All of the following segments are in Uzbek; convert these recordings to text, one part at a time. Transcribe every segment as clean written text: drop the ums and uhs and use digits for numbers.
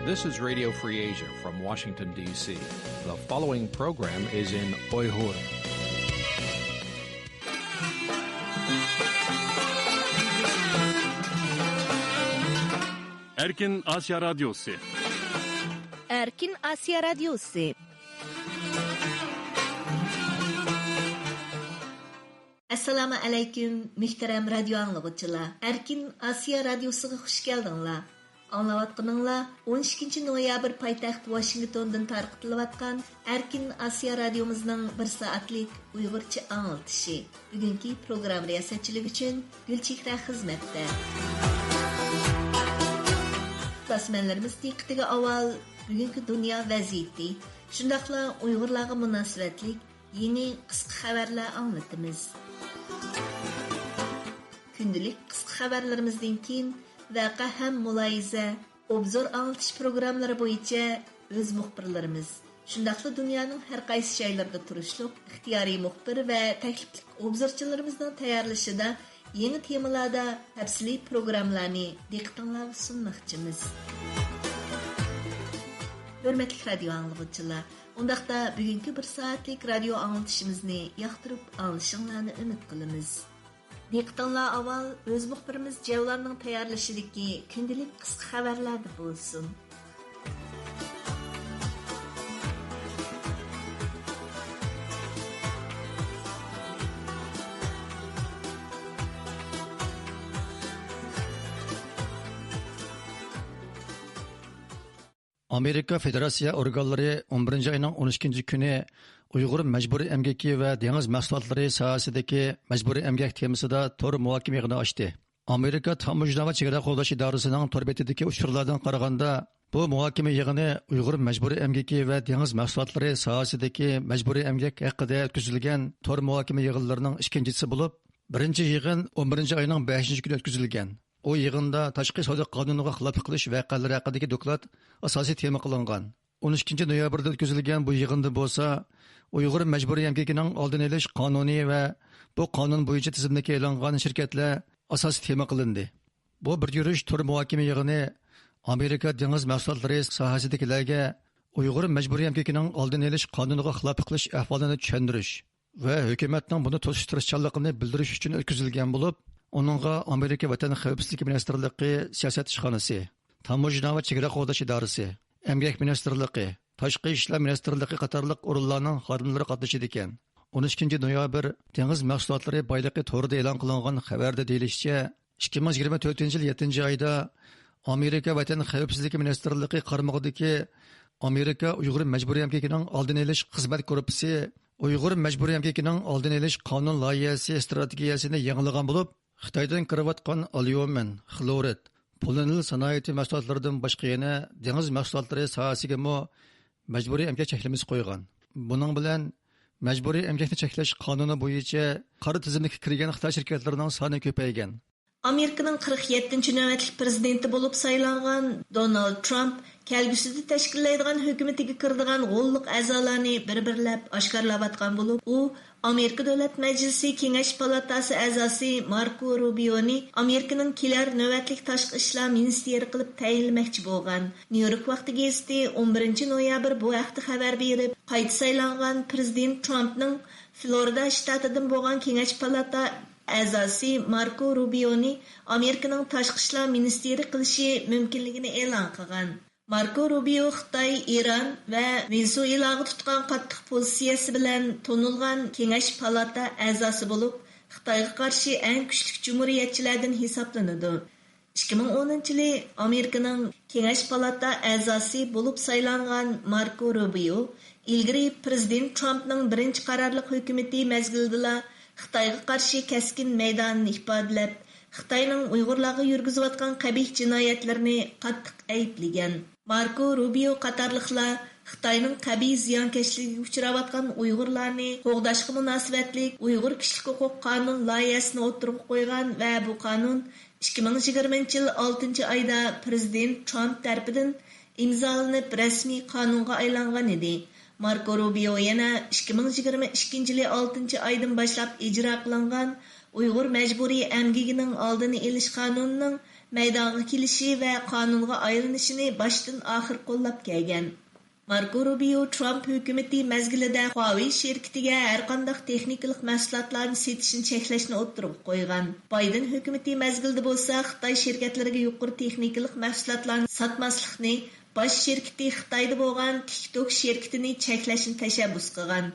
This is Radio Free Asia from Washington, D.C. The following program is in Uyghur. Erkin Asya Radyosu. Erkin Asya Radyosu. Assalamu alaykum, muhtaram radio anlıqçılar. Erkin Asya Radyosu'na hoş geldinler. Anlavatqınыңlar 12 noyabr paytaxt Washington'dan tarqıtılıvatqan Erkin Asya Radyomuzning 1 saatlik Uyg'urcha anlatışı. Bugünkü program riyasatçılığı için Gülchehra xizmatda. Tasmanlarımız diqqatiga avval bugünkü dünya vaziyeti, shundaqla Uyg'urlarga munosabatlik yeni qisqa xabarlar anlatamiz. Kundalik qisqa xabarlarimizdan keyin vaqa ham muloyiza, obzor anglatish programmalari bo'yicha o'z muxbirlarimiz, shundaqla dunyoning har qaysi joylarida turishliq ixtiyoriy muxbir va taklifli obzorchilarimizning tayyorlashida yangi temalarda tafsiliy programmalarni diqqatingizga sunmoqchimiz. Hurmatli radio anglag'uvchilar, undaqda bugungi 1 soatlik radio anglatishimizni yoqtirib olishinglarni umid qilamiz. Diqqatinglar avval o'z muxbirimiz Javlarning tayyorlashidagi kundalik qisqa xabarlar bo'lsin. Amerika Federatsiya organlari 11 ayning 12 kuni Uyg'ur majburiy emgaki va dengiz mahsulotlari sohasidagi majburiy emgak temasida tor muhokama yig'ini ochdi. Amerika Tamojna va chegara qo'llash idorasining tor betidagi uchurlardan qaraganda, bu muhokama yig'ini Uyg'ur majburiy emgaki va dengiz mahsulotlari sohasidagi majburiy emgak haqida o'tkazilgan tor muhokama yig'inlarining ikkinchisi bo'lib, birinchi yig'in 11 ayning 5 kuni o'tkazilgan. O yig'inda tashqi savdo qonuniga xilof qilish voqealari haqidagi doklad asosiy tema qilingan. 12 noyabrda o'tkazilgan bu yig'inda bo'lsa, Uyg'ur majburiy emgakining oldini olish qonuni va bu qonun bo'yicha tizimga e'longan shirkatlar asosiy tema qilindi. Bu bir yurish tur muhokama yig'ini Amerika dengiz mahsulotlari sohasidagilarga Uyg'ur majburiy emgakining oldini olish qonuniga xilof qilish ahvolini tushuntirish va hukumatning buni to'sish tirishchanligini bildirish uchun o'tkazilgan bo'lib, Onunğa Amerika Vatan Xavfsizlik Ministerliği Siyasat İşxanası, Tamojna ve Chegara qo'llash idorasi, Emgak Ministerliği, Tashqi ishlar Ministerliği qatorliq o'rinlarning xodimlari qatnashdi ekan. 12 noyabr dengiz mahsulotlari boyligi to'g'rida e'lon qilingan xabarda deyilishicha, 2024-yil 7-oyda Amerika Vatan Xavfsizlik Ministerliği qaramog'idagi Amerika Uyg'ur majburiy emgakining oldini olish xizmat guruhi Uyg'ur majburiy emgakining oldini olish qonun loyihasi strategiyasini yangilagan bo'lib, Xitoydan kirayotgan alyumin, xlorid, polinil sanoati mahsulotlaridan boshqa yana dengiz mahsulotlari sohasiga majburiy emgak cheklamasi qo'ygan. Buning bilan majburiy emgakni cheklash qonuni bo'yicha qora tizimga kirgan Xitoy shirkatlarining soni ko'paygan. Amerikaning 47-navbatlik prezidenti bo'lib saylangan Donald Trump kelgusida tashkillaydigan hukumatiga kiradigan g'olliq a'zolarni bir-birlab oshkorlayotgan bo'lib, u Amerika Davlat Majlisi Kengash palatasi a'zosi Marco Rubioni Amerikaning kelar navbatlik tashqi ishlar ministri qilib tayinlamoqchi bo'lgan. New York vaqti gazeti 11 noyabr bu haqda xabar berib, qayta saylangan prezident Trumpning Florida shtatidan bo'lgan Kengash palata a'zosi Marco Rubioni Amerikaning tashqi ishlar ministri qilishi mumkinligini e'lon qilgan. Marco Rubio Xitoy, Iran va Venezuelaga tutgan qattiq pozitsiyasi bilan tonilgan Kengash palata a'zosi bo'lib, Xitoyga qarshi eng kuchli jumhuriyatchilardan hisoblanadi. 2010-yili Amerikaning Kengash palata a'zosi bo'lib saylangan Marco Rubio ilgari prezident Trumpning birinchi qarorliq hukumati mezgilida Xitoyga qarshi keskin maydonni ifodalab, Xitoyning Uyg'urlarga yurgizayotgan qabih jinoyatlarini qattiq ayblagan. Marco Rubio qatorliqlar Xitoyning qabih ziyonkashligiga uchrayotgan Uyg'urlarni qo'g'dashga munosabatlik Uyg'ur kishilik huquq qonun loyihasini o'tirib qo'ygan va bu qonun 2020-yil 6-oyda prezident Trump tarafidan imzolanib rasmiy qonunga aylangan edi. Marco Rubio yana 2022-yil 6-oydan boshlab ijro qilingan Uyg'ur majburiy emgigining oldini olish qonunining maydonga kelishi va qonunga aylanishini boshdan oxir qo'llab kelgan. Marko Rubio Trump hukumati mezgilida Huawei şirketiga har qanday texnikalik mahsulotlarni setishni cheklashni o'ttirib qo'ygan. Biden hukumati mezgilida bo'lsa Xitoy shirkatlariga yuqori texnikalik mahsulotlarni sotmaslikni, bosh shirkati Xitoyda bo'lgan TikTok shirkatini cheklashni tashabbus qilgan.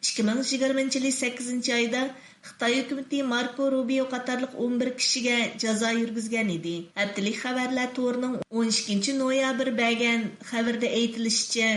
2020 8 oyda Xitoy hukumati Marko Rubio qatorliq 11 kishiga jazo yurgizgan edi. Haftalik xabarlar to'rining 12 noyabr bergan xabarda aytilishicha,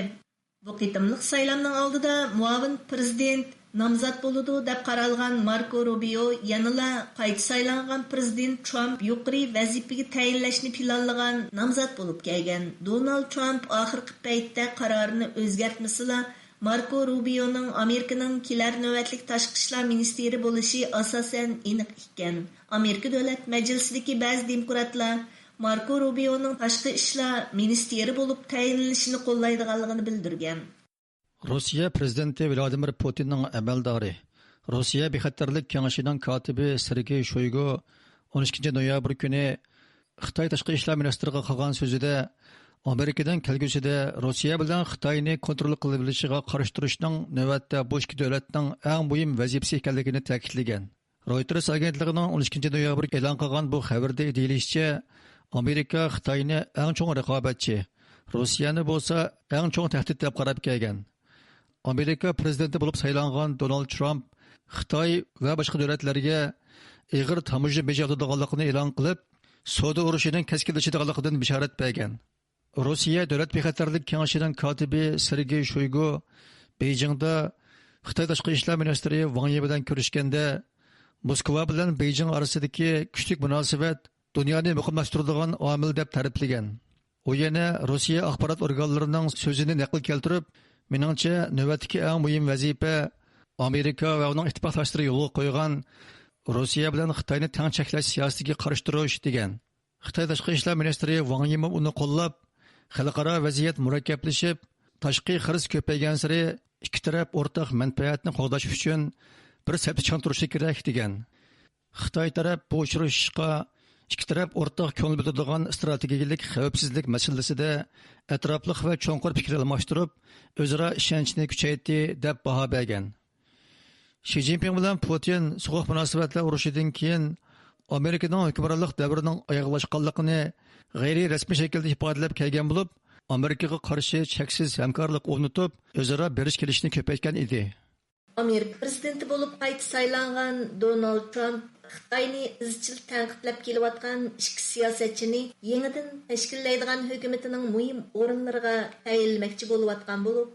bu qitimliq saylamning oldida muavin prezident nomzod bo'ladi deb qaralgan Marko Rubio yanada qayta saylangan prezident Trump yuqori vazifaga tayinlashni planlagan nomzod bo'lib kelgan. Donald Trump oxirgi paytda qarorini o'zgartmasila Marko Rubio'ning Amerikaning kelar navbatlik tashqi ishlar ministri bo'lishi asosan aniq ekan. Amerika Davlat Majlisidagi ba'zi demokratlar Marko Rubio'ning tashqi ishlar ministri bo'lib tayinlanishini qo'llaydiganligini bildirgan. Rossiya prezidenti Vladimir Putinning amaldori, Rossiya bexatarlik kengashining kotibi Sergey Shoygu 12 noyabr kuni Xitoy tashqi ishlar ministriga qilgan so'zida Amerikadan kelgusida Rossiya bilan Xitoyni kontrol qilishiga qarshi turishning navbatda bu ikki davlatning eng muhim vazifasi ekanligini ta'kidlagan. Reuters agentligining 12 noyabr e'lon qilgan bu xabarda deyilishicha, Amerika Xitoyni eng chong raqobatchi, Rossiyani bo'lsa eng chong tahdid deb qarab kelgan. Amerika prezidenti bo'lib saylangan Donald Trump Xitoy va boshqa davlatlarga ig'ir tamojna bejaradiganligini e'lon qilib, savdo urushining keskinlashadiganligidan bishorat bergan. Rossiya Davlat bexatarlik kengashining kotibi Sergey Shoygu Beijingda Xitoy tashqi ishlar ministri Wang Yi bilan ko'rishganda, Moskva bilan Beijing orasidagi kuchli munosabat dunyoni muqimlashtiradigan omil deb ta'riflagan. U yana Rossiya axborot organlarining so'zini naql keltirib, meningcha navbatdagi eng muhim vazifa Amerika va uning ittifoqdoshlari yo'lga qo'ygan Rossiya bilan Xitoyni teng cheklash siyosatiga qarshi turish degan. Xitoy tashqi ishlar ministri Wang Yi uni qo'llab, xalqaro vaziyat murakkablashib, tashqi xiris ko'paygan sari ikki taraf o'rtaq manfaatni qo'g'dash uchun bir safda chiqib turishi kerak degan. Xitoy taraf bu uchrashishga ikki taraf o'rtaq ko'ngil bildiradigan strategik xavfsizlik masalasida atrofliq va cho'nqur fikr almashtirib, o'zaro ishonchni kuchaytirdi deb baho bergan. Xi Jinping bilan Putin so'g'uq munosabatlar urushidan keyin Amerikaning hukmronlik davrining oyoqlashganligini g'ayriy rasmiy shaklda ifodalab kelgan bo'lib, Amerikaga qarshi cheksiz hamkorlik o'rnatib, o'zaro berish kelishni ko'paytgan edi. Amerika prezidenti bo'lib qayta saylangan Donald Trump Xitoyni izchil tanqidlab kelayotgan ikki siyosatchini yangidan tashkillaydigan hukumatining muhim o'rinlariga tayinlamoqchi bo'layotgan bo'lib,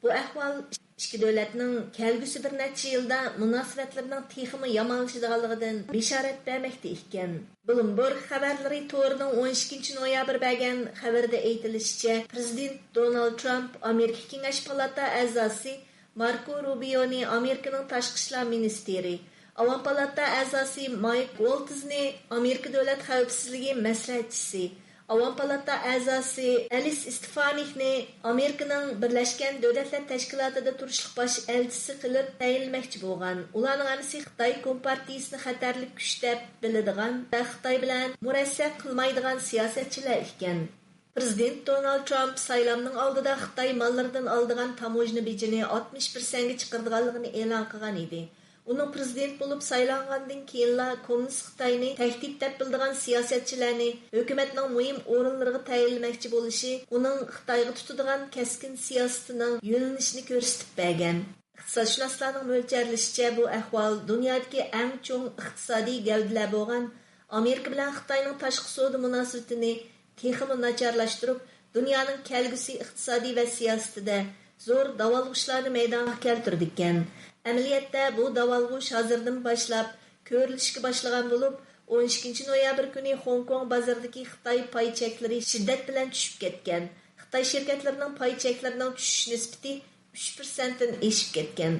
bu ahvol ikki davlatning kelgusi bir necha yilda munosabatlarining texmi yomonlashadiganligidan bishorat bermoqda ekan. Bloomberg xabarlari to'rining 12 noyabr bergan xabarda aytilishicha, prezident Donald Trump Amerika Kengash palata a'zosi Marko Rubioni Amerikaning tashqi ishlar ministri, Avam palata a'zosi Mike Waltz'ni Amerika davlat xavfsizligi maslahatchisi, Avam palata a'zosi Alice Stefanikni Amerikaning Birlashgan Davlatlar Tashkilotida turishliq bosh elchisi qilib tayinlamoqchi bo'lgan. Ularning anisi Xitoy Kompartiyasini xatarli kuch deb biladigan va Xitoy bilan murassa qilmaydigan siyosatchilar ekan. Prezident Donald Trump saylamning oldida Xitoy mollaridan oldigan tamojna bejini 60% ga chiqarganligini e'lon qilgan edi. Uning prezident bo'lib saylangandan keyinla kommunist Xitoyni tahdid deb bildigan siyosatchilarni hukumatning muhim o'rinlariga tayinlamoqchi bo'lishi uning Xitoyga tutadigan keskin siyosatining yo'nalishini ko'rsatib bergan. Iqtisodshunoslarning mo'ljallashicha bu ahvol dunyodagi eng chong iqtisodiy gavdalar bo'lgan Amerika bilan Xitoyning tashqi savdo munosabatini texmi nacharlashtirib, dunyoning kelgusi iqtisodiy va siyosatida zo'r davolg'ishlarni maydonga keltirdi ekan. Amaliyotda bu davolg'ish hozirdan boshlab ko'rilishga boshlagan bo'lib, 12 noyabr kuni Hong Kong bozoridagi Xitoy pay cheklari shiddat bilan tushib ketgan. Xitoy shirkatlarining pay cheklarining tushish nisbati 3% dan oshib ketgan.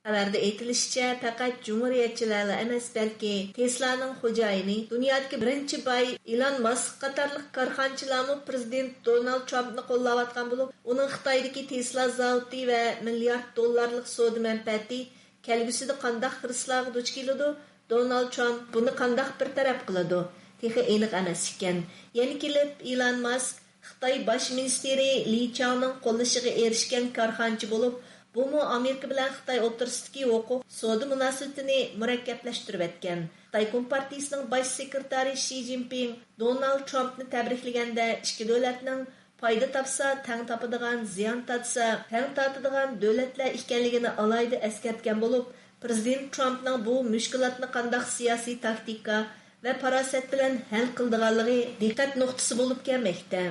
Xabarda aytilishicha, faqat jumhuriyatchilar emas, balki Tesla'ning xo'jayini, dunyodagi birinchi boy Elon Musk qatorliq korxonchilarmi prezident Donald Trumpni qo'llayotgan bo'lib, uning Xitoydagi Tesla zavodi va milliard dollarlik savdo manfaati kelgusida qanday xirislarga duch keladi, Donald Trump buni qanday bir taraf qiladi? texi aniq emas ekan. Yana kelib Elon Musk Xitoy bosh ministri Li Changning qo'llashiga erishgan korxonchi bo'lib, bu Amerika bilan Xitoy o'rtasidagi huquq savdo munosabatini murakkablashtirib etgan. Xitoy Kompartiyasining bosh sekretari Xi Jinping Donald Trumpni tabriklaganda ikki davlatning foyda topsa tang topadigan, ziyon tatsa tang tatadigan davlatlar ekanligini alayda eskartgan bo'lib, Prezident Trumpning bu mushkulotni qanday siyosiy taktika va farosat bilan hal qildiganligi diqqat nuqtasi bo'lib kelmoqda.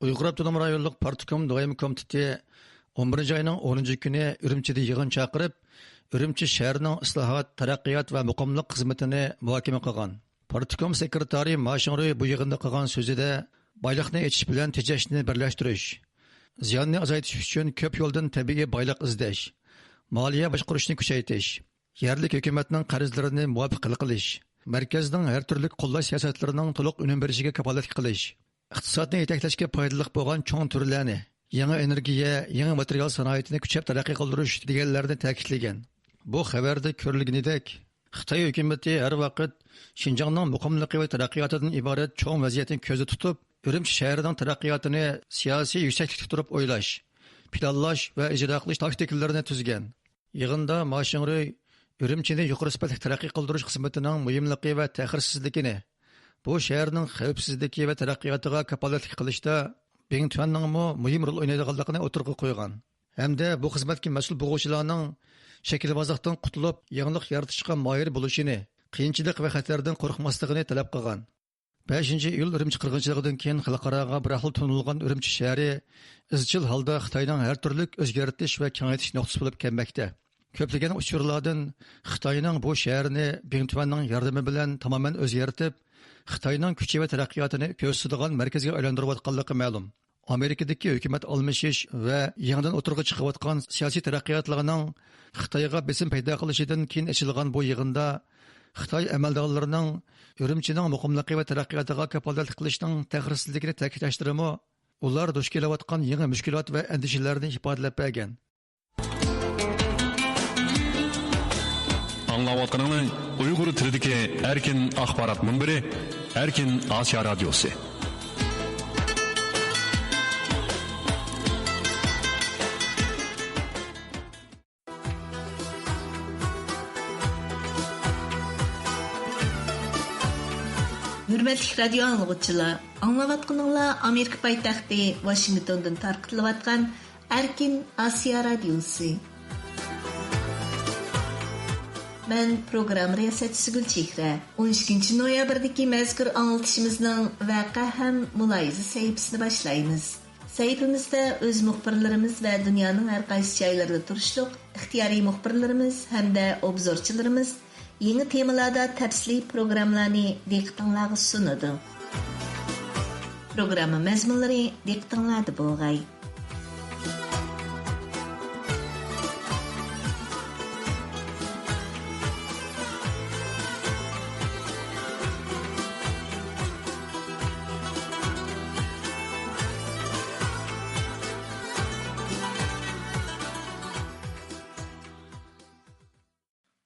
Uyg'ur Avtonom rayonluq Partikom doimiy komiteti 11 ayning 10 kuni Urumchida yig'in chaqirib, Urumchi shahrining islohot, taraqqiyot va muqimlik xizmatini muhokama qilgan. Partikom sekretari Mashinroy bu yig'inda qilgan so'zida boyliqni echish bilan tejashni birlashtirish, ziyonni azaytish uchun ko'p yo'ldan tabiiy boyliq izlash, moliya boshqarishni kuchaytirish, yerlik hukumatning qarzlarini muvofiq qilish, markazning har turli qo'llash siyosatlarining to'liq unum berishiga kafolat qilish, iqtisodni yetaklashga foydali bo'lgan cho'ng turlarni, yangi energiya, yangi material sanoatini kuchab taraqqiy qildirish deganlarni ta'kidlagan. Bu xabarda ko'rilganidek, Xitoy hukumati har vaqt Xinjiangning muqimligi va taraqqiyotidan iborat cho'ng vaziyatni ko'zda tutib, Urumchi shahrining taraqqiyotini siyosiy yuksaklikda turib o'ylash, planlash va ijro qilish taktikalarini tuzgan. Yig'inda Mashinroy Urumchini yuqori sifatli taraqqiy qildirish xizmatining muhimligi va ta'xirsizligini, bu shaharning xavfsizligi va taraqqiyotiga kafolatlik qilishda Bingtuanning muhim rol o'ynaydiganligini o'tirg'a qo'ygan. Hamda bu xizmatga mas'ul bo'luvchilarning shaklbozlikdan qutulib, yangilik yaratishga moyil bo'lishini, qiyinchilik va xatardan qo'rqmasligini talab qilgan. 5-iyul Urumchi qirg'inchiligidan keyin xalqaroga bir xil tunilgan Urumchi shahri izchil holda Xitoyning har turli o'zgartirish va kengaytirish nuqtasi bo'lib kelmoqda. Ko'plagan uchurlardan Xitoyning bu shaharni Bingtuanning yordami bilan tamoman o'zgartirib, Xitoyning kuchi va taraqqiyotini ko'rsatadigan markazga aylantirayotganligi ma'lum. Amerikadagi hukumat almashish va yangidan o'tirg'a chiqayotgan siyosiy taraqqiyotlarning Xitoyga besim paydo qilishidan keyin ochilgan bu yig'inda Xitoy amaldorlarining Urumchining muqimligi va taraqqiyotiga kafolat qilishning ta'xirsizligini ta'kidlashtirimi, ular duch kelayotgan yangi mushkulot va andishalarni ifodalab bergan. Anlayotganlarning Uyg'ur tilidagi erkin axborot munbiri Erkin Osiyo radiosi. Hürmetli radyo anlıqçılar, anlavatqınızlar Amerika paytaxtı Washington'dan tarqıtılayotgan Erkin Osiyo radiosi. Ben program riyasatçısı Gülçehre. 12 noyabrdaki mazkur anlatışımızın vaqa ham muloyiza sahifasini başlaymiz. Sayfimizda o'z muxbirlarimiz va dunyoning har qaysi joylarida turishliq ixtiyoriy muxbirlarimiz hamda obzorchilarimiz yangi temalarda tafsiliy programmalarni diqqatingizga sunadi. Programma mazmunlari diqqatingizda bo'lg'ay.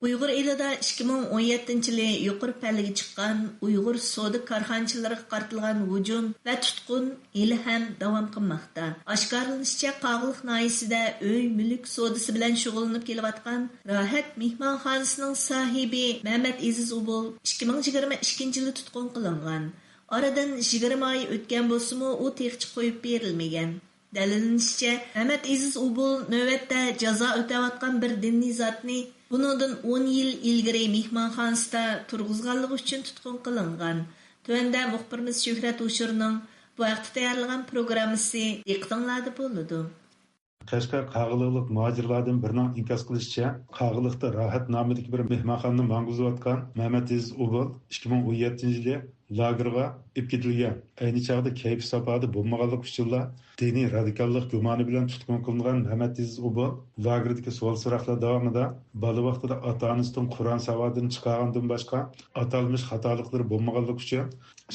Uyghur elida 2017-yili yuqori pallaga chiqqan Uyghur savdo korxonachilariga qaratilgan hujum va tutqun hali ham davom qilmoqda. Oshkorlanishicha, Qog'liq noyisida uy mulk savdosi bilan shug'ullanib kelayotgan Rohat mehmonxonasining sohibi Mehmet Aziz Ubul 2022-yili tutqun qilingan. Oradan 20 oy o'tgan bo'lsa-mu, u texchi qo'yib berilmagan. Dalilishicha, Mehmet Aziz Ubul navbatda jazo o'tayotgan bir dinniy zotni bundan 10 yil ilgari mehmonxonasida turg'izganligi uchun tutqun qilingan. Tuanda muxbirimiz Shuhrat Ushurning bu vaqtda tayyorlagan programmasi diqqatingizda bo'ladi. Qashqar Qag'iliqlik muhojirlardan birining inkos qilishicha, Qag'iliqda Rohat nomidagi bir mehmonxonani manguzayotgan Mehmet Aziz Ubul 2017-yili lagerga ib ketilgan. Ayni chog'da kayfi safoda bo'lmaganlik uchun diniy radikallik gumoni bilan tutqun qilingan Mehmet Aziz Ubul lagerdagi savol so'roqlar davomida bola vaqtida ota-onasidan Qur'on savodini chiqargandan boshqa atalmish xatoliklar bo'lmaganlik uchun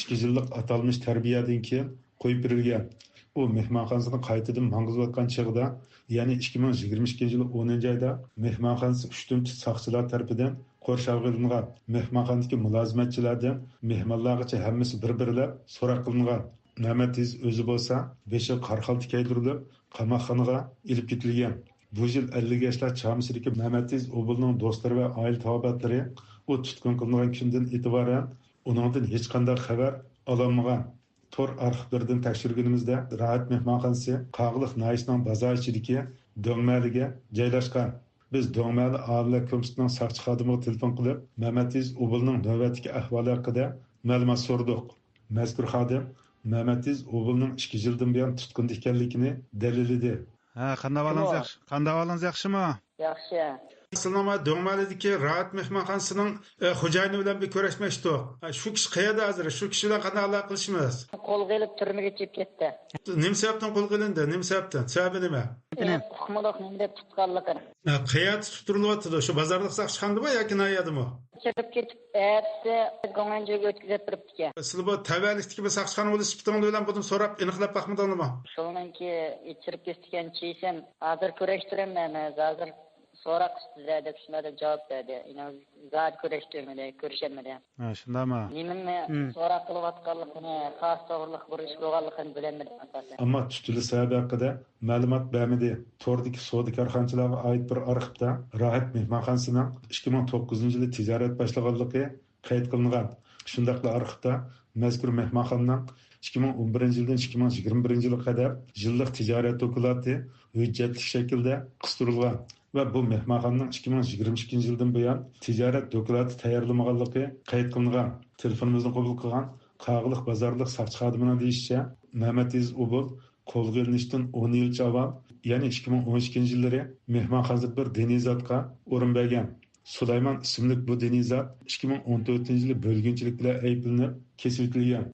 2 yillik atalmish tarbiyadan keyin qo'yib berilgan. U mehmonxonasini qaytadan manguzayotgan chog'da, ya'ni 2022 yili 10 oyda mehmonxonasi 3 soqchilar tarafidan qo'rshab qilingan mehmonxonadagi mulozimatchilardan mehmonlargacha hammasi bir-birlab so'roq qilingan. Mehmetiz o'zi bo'lsa, beshi qarxalta kaydirilib, qamoqxonaga ilib ketilgan. Bu yil 50 yoshlar chamadagi Mehmetiz Obulning do'stlari va oila tobatlari u tutqun qilingan kundan e'tiboran uningdan hech qanday xabar ololmagan. Tor arxivlaridan tekshirganimizda Rahat mehmonxonasi Qog'liq noyisining bozor ichidagi Do'ngmaliga joylashgan. Biz Do'ngmali oila komisiyaning saqchi xodimiga telefon qilib, Mehmetiz Obulning navbatdagi ahvoli haqida ma'lumot so'radik. Mazkur xodim Mehmetiz Obulning 2 yildan buyon tutqunda ekanligini dalilladi. Qanday ahvolingiz yaxshimi? Yaxshi. Sizlarga Do'ngmalidagi Rahat mehmonxonasining xo'jayini bilan bir ko'rishmoqchi. Shu kishi qayerda hozir? Shu kishi bilan qanday aloqa qilishimiz? Qo'lga ilib turmaga chiqib ketdi. Nima sababdan qo'lga ilindi? Nima sababdan? Sababi nima? Huquqliq nima deb tutganligi. Qayerda tutirilyapti? Shu bozorda saqchixonadami yoki noyadimi? Chiqib ketib, ertasi Go'nganjoyga o'tkazib turibdi. Sizlar bu tavallikdagi bir saqchixona bo'lib chiqibdingiz bilan buni so'rab aniqlab baxmadingizmi? Shuningki, ichirib ketgan chiysan, hozir kurashtiraman, hozir so'roq qildi deb shunday javob berdi. Zat kurashtirmadi, ko'rishamadi. Shundaymi? Nimani so'roq qilayotganligini, xos to'g'riliq bir ish bo'lganligini bilmadim asosan. Ammo tutilish sababi haqida ma'lumot bermadi. Tordagi savdo korxonachilarga oid bir arxivda Rahat mehmonxonasining 2009-yili tijorat boshlaganligi qayd qilingan. Shundaqla arxivda mazkur mehmonxonaning 2011-yildan 2021-yilga qadar yillik tijorat dokumenti hujjatli shaklda qistilgan va bu mehmonxonaning 2022-yildan buyon tijorat dokumenti tayyorlamaganligi qayd qilingan. Telefonimizni qabul qilgan Qog'liq bozorlik saqchi xodimining deyishicha, Mehmetiz Obul qo'lga ilinishdan 10 yilcha avval, ya'ni 2012-yillari mehmonxonada bir diniy zotga o'rin bergan. Sulaymon ismli bu diniy zot 2014-yili bo'lginchilik bilan ayblanib kesib o'tilgan.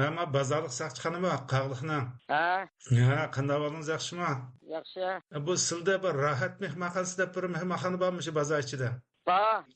Ama bozorlik saqchixonami Qog'liqning? Qanday ahvolingiz yaxshimi? Yaxshi. Bu sizda bir Rahat mehmonxonasida bir mehmonxona bormi shu bozor ichida?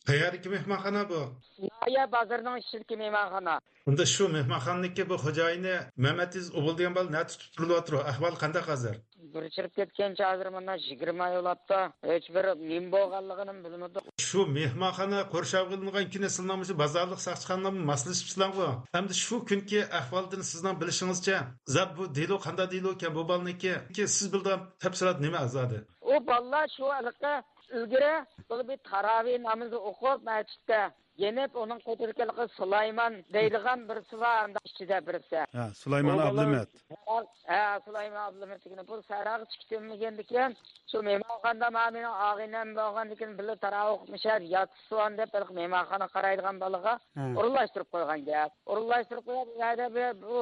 Qayerdagi mehmonxona bu? Sinoya bozorining ichidagi mehmonxona. Unda shu mehmonxonadagi bu xo'jayini Mehmetiz Obul degan bola nima tutirilyapti? Ahvol qanday hozir? Bir chirib ketgancha hozir mana 20 yo'labda hech bir nim bo'lganligini bilmadik. Shu mehmonxona qo'rshab qilingan kuni sizlarning bozorlik saqchixonadan maslashibsizlarmi? Hamda shu kunki ahvoldan sizning bilishingizcha, zab bu delo qanday delo ekan bu bolniki? Siz bilgan tafsilot nima azadi? O bolalar shu alaqqa ilgari bir taravih namozi o'qib masjidda yenib onun qo'tirganligi Sulaymon deydigan birisi bor ichida birisi. Sulaymon Abdumat. Sulaymon Abdumat degan bu sarag'i chiqtirmagandikan, shu mehmonxonada ma'mini og'inam bo'lgandikan birga taravih o'qimishar, yotsuan deb bir mehmonxona qaraydigan bolaga urlashtirib qo'ygan gap. Urlashtirib qo'yadi bu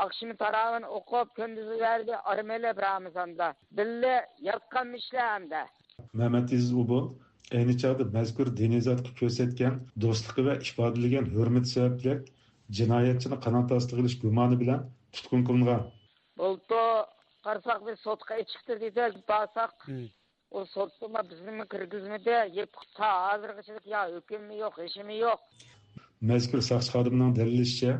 akşam taravihni o'qib kunduzlarda armela Ramazonda birga yotganmishlar hamda. Mehmetiz Obul ayni chog'da mazkur diniy zotga ko'rsatgan do'stligi va ifodalagan hurmat sababli jinoyatchini qanot osti qilish gumoni bilan tutqun qilingan. Bo'ldi, qarsak bir sotqa chiqdi dedi, basak. O sotma bizning kirgizmadi, yepta hozirgacha ya hukmi yo'q, ishimi yo'q. Mazkur saqchi xodimining dalilishicha,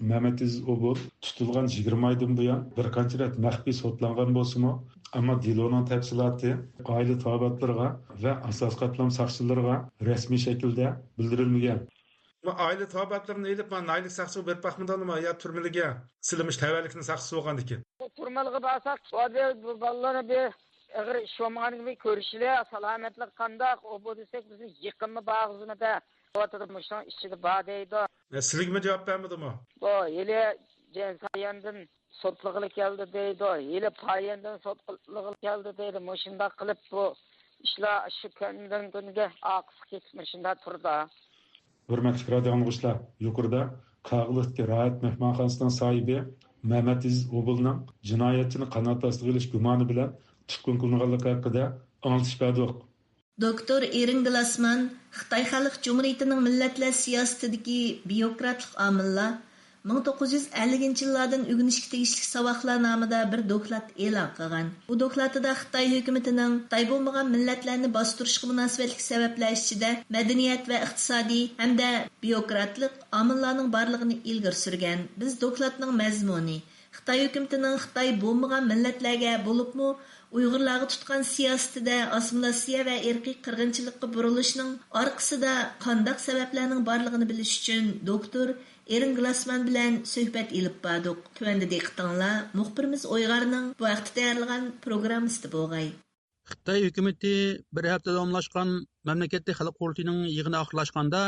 Mehmetiz Obul tutilgan 20 oydan buyon bir qancha rat maxfiy sotlangan bo'lsa-mu, ammo deloning tafsiloti oila tobatlariga va asos qatlam saqchilariga rasmiy shaklda bildirilmagan. Bu oila tobatlarini elib, men naylik saqchiga berib baxmadimmi yo turmaliga silimish tavallikni saqchisi bo'lgandikin. Turmaliga borsak, bu bolalarni bir agar ishonmagan gibi ko'rishlar, salomatlik qandoq, o bu desek bizni yiqimni bag'zimida o'tirib mushun ichida bor deydi. Sizlikmi javob bermadimi? Bu yili Jensayandan sotliqlik keldi deydi. Yili Payandan sotliqlik keldi deydi. Mushunda qilib bu ishlar shu kundan kunga aqs ketmishida turdi. Hurmatli radio dinləyicilər, yuqorida Qog'liqdagi Rahat mehmonxonasining sohibi Mehmetiz Obulning jinoyatchini qanot ostiga olish gumoni bilan tutqun qilinganligi haqida anglatish berdik. Doktor Ering Dilasman Xitoy Xalq Cumhuriyetining millatlar siyosatidagi bürokratlik omillar 1950-yillardan o'rganishga tegishli saboqlar nomida bir doklad e'lon qilgan. Bu dokladida Xitoy hukumatining Xitoy bo'lmagan millatlarni bostirishga munosabatli sabablar ichida madaniyat va iqtisodiy hamda bürokratlik omillarning borligini ilgari surgan. Biz dokladning mazmuni Xitoy hukumatining Xitoy bo'lmagan millatlarga bo'libmi Uyg'urlarga tutgan siyosatida assimilyatsiya va irqiy qirg'inchilikqa burilishning orqasida qandaq sabablarning borligini bilish uchun doktor Erin Glassman bilan suhbat ilib bordik. Tuvanda diqqatinglar muxbirimiz O'yg'arning bu vaqtda tayyorlagan programmasida bo'lg'ay. Xitoy hukumati bir hafta davomlashgan mamlakatdagi xalq qurultiyining yig'ini oxirlashganda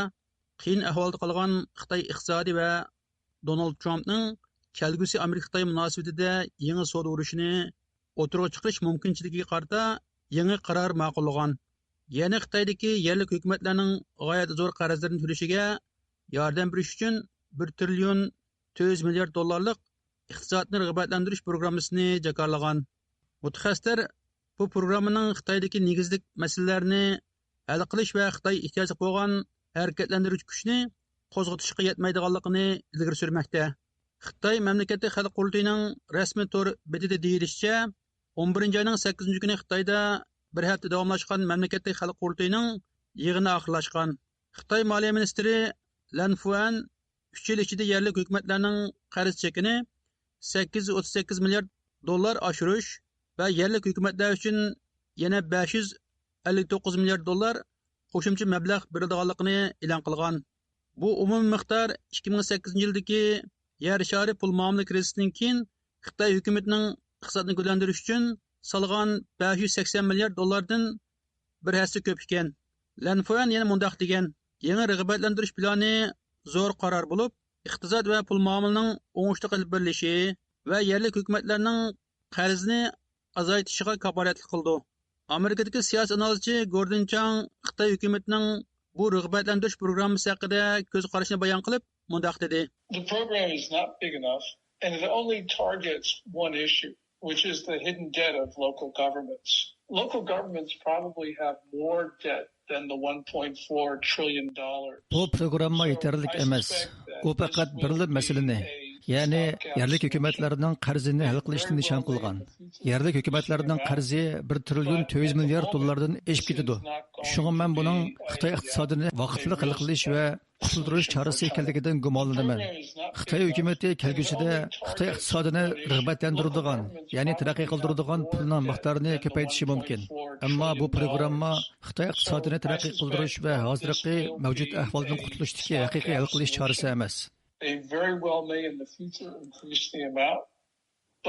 qiyin ahvolda qolgan Xitoy iqtisodiy va Donald Trumpning kelgusi Amerika-Xitoy munosabatida yangi savdo urushini o'tirg'a chiqarish mumkinchiligiga qarata yangi qaror ma'qullagan. Ya'ni Xitoydagi yerlik hukumatlarning g'oyat zo'r qarzlarini to'lashiga yordam berish uchun 1 trillion 400 milliard dollarlik iqtisodni rag'batlantirish programmasini jakarlagan. Mutaxassislar bu programmaning Xitoydagi negizlik masalalarni hal qilish va Xitoy ehtiyoji bo'lgan harakatlantiruvchi kuchni qo'zg'atishga yetmaydiganligini ilgari surmoqda. Xitoy mamlakati xalq qurultiyining rasmiy to'r betida deyilishicha, 11 oyning 8 kuni Xitoyda bir hafta davomlashgan mamlakatdagi xalq qurultiyining yig'ini oxirlashgan. Xitoy moliya ministri Lan Fuan 3 yil ichida yerlik hukumatlarning qarz chekini 838 milliard dollar oshirish va yerlik hukumatlar uchun yana 559 milliard dollar qo'shimcha mablag' berilganligini e'lon qilgan. Bu umumiy miqdor 2008 yildagi yer shari pul muomala krizisidan keyin Xitoy hukumatining iqtisodni gullantirish uchun solgan 580 milliard dollardan bir hassa ko'p ekan. Lan Fuan yana mundaq degan: "Yangi rag'batlantirish plani zo'r qaror bo'lib, iqtisod va pul muomalaning o'ngishli qilib berilishi va yerlik hukumatlarning qarzni azaytishiga kafolatlik qildi." Amerikadagi siyosiy analizchi Gordon Chang Xitoy hukumatining bu rag'batlantirish programmasi haqida ko'z qarashini bayon qilib, mundaq dedi: "The program is not big enough and it only targets one issue, which is the hidden debt of local governments. Local governments probably have more debt than the 1.4 trillion dollars." Bu programma yeterlik emas. U faqat birli masalani, ya'ni yerlik hukumatlarning qarzini hal qilishni nishon qilgan. Yerlik hukumatlarning qarzi 1 trillion 400 milliard dollardan oshib ketadi. Shunga men buning Xitoy iqtisodini vaqtli hal qilish va qutuldirish chorasi ekanligidan gumonlanaman. Xitoy hukumati kelgusida Xitoy iqtisodini rag'batlantiradigan, ya'ni taraqqiy qildiradigan pulning miqdorini ko'paytirishi mumkin. Ammo bu programma Xitoy iqtisodini taraqqiy qildirish va hozirgi mavjud ahvoldan qutulishdagi haqiqiy hal qilish chorasi emas. They very well may in the future increase the amount,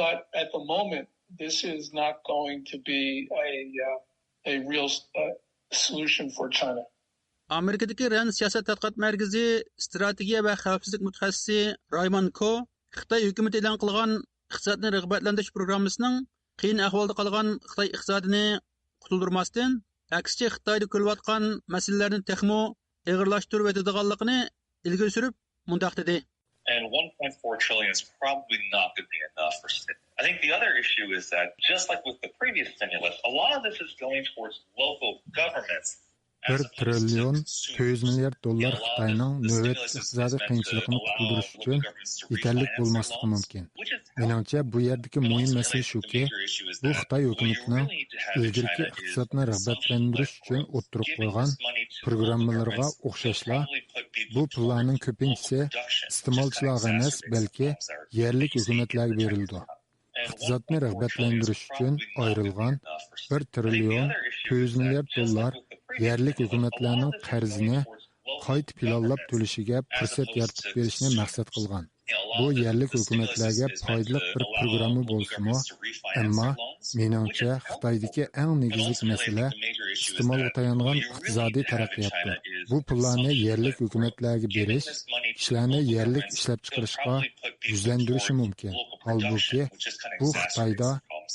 but at the moment this is not going to be a real solution for China. Amerikadagi Rand siyosat tadqiqot markazi strategiya va xavfsizlik mutaxassisi Raymond Ko Xitoy hukumati e'lon qilgan iqtisodni rag'batlantirish programmasining qiyin ahvolda qolgan Xitoy iqtisodini qutuldirmasdan, aksicha Xitoyda ko'rilayotgan masalalarni texmo og'irlashtirib o'tadiganligini ilgari surib, mundaq dedi: "And 1.4 trillion is probably not going to be enough for stimulus. I think the other issue is that just like with the previous stimulus, a lot of this is going towards local governments." 1 trillion 400 milliard dollar Xitoyning navbat iqtisodiy qiyinchiligini qutuldirish uchun yetarli bo'lmasligi mumkin. Menimcha bu yerdagi muhim masala shuki, bu Xitoy hukumatining ilgirki iqtisodni rag'batlantirish uchun o'tirib qo'ygan programmalarga o'xshashla, bu pullarning ko'pinchisi iste'molchilarga emas, balki yerlik hukumatlarga berildi. Iqtisodni rag'batlantirish uchun ayrilgan 1 trillion 400 milliard dollar yerlik hukumatlarning qarzini qayta planlab to'lashiga fursat yaratib berishni maqsad qilgan. Bu yerlik hukumatlarga foydali bir programma bo'lsa-mu, ammo menimcha Xitoydagi eng negizli masala iste'molga tayangan iqtisodiy taraqqiyotdir. Bu pullarni yerlik hukumatlarga berish ishlarni yerlik ishlab chiqarishga yuzlantirishi mumkin. Holbuki bu Xitoyda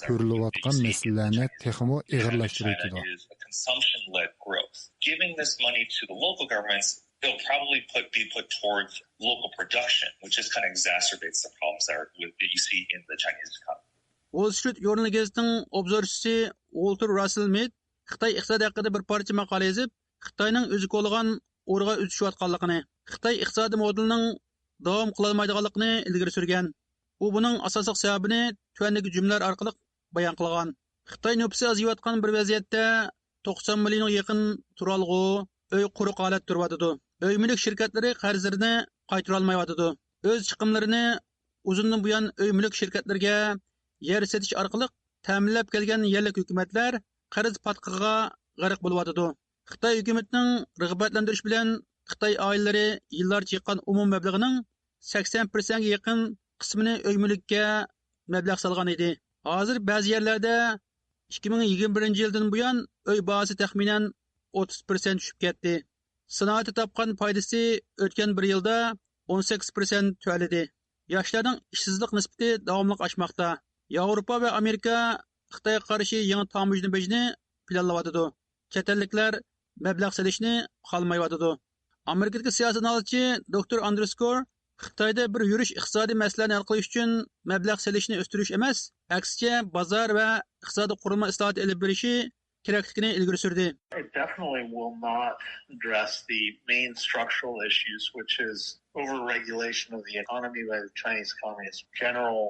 ko'rilayotgan masalalarni texmo og'irlashtiradi. Consumption-led growth. Giving this money to the local governments, they'll probably be put towards local production, which just kind of exacerbates the problems that you see in the Chinese economy. Wall Street Journal gazetinin obzorchisi Walter Russell Mead Xitoy iqtisodi haqida bir parcha maqola yozib, Xitoyning o'zi qo'llagan o'rga o'tishayotganligini, Xitoy iqtisodiy modelining davom qilolmaydiganligini ilgari surgan. U buning asosiy sababini tuandagi jumlalar orqali bayon qilgan. Xitoy nüfusi aziyotgan bir vaziyatda 90 millionga yaqin turalg'u uy quruq holat turibdi. Uy mulk shirkatlari qarzlarini qaytara olmayotdi. O'z chiqimlarini uzundan buyon uy mulk shirkatlariga yer setish orqali ta'minlab kelgan yerlik hukumatlar qarz patqiga g'arq bo'lyotidi. Xitoy hukumatining rag'batlantirish bilan Xitoy oilalari yillarcha yiqqan umum mablag'ining 80% ga yaqin qismini uy mulkka mablag' solgan edi. Hozir ba'zi yerlarda 2021 yildan buyon uy bahosi taxminan 30% tushib ketdi. Sanoatda topgan foydasi o'tgan bir yilda 18% tuvalidi. Yoshlarning ishsizlik nisbati davomli oshmoqda. Yevropa va Amerika Xitoyga qarshi yangi tamojna bejini planlayotdi. Chet elliklar mablag' solishni xohlamayotdi. Amerikadagi siyosiy analistchi Dr. Underscore Xitoyda bir yurish iqtisodiy masalalarni hal qilish uchun mablag' solishni o'stirish emas, aksicha bozor va iqtisodiy qurilma islohot olib berishi kerakligini ilgari surdi. It definitely will not address the main structural issues, which is overregulation of the economy by the Chinese Communist general.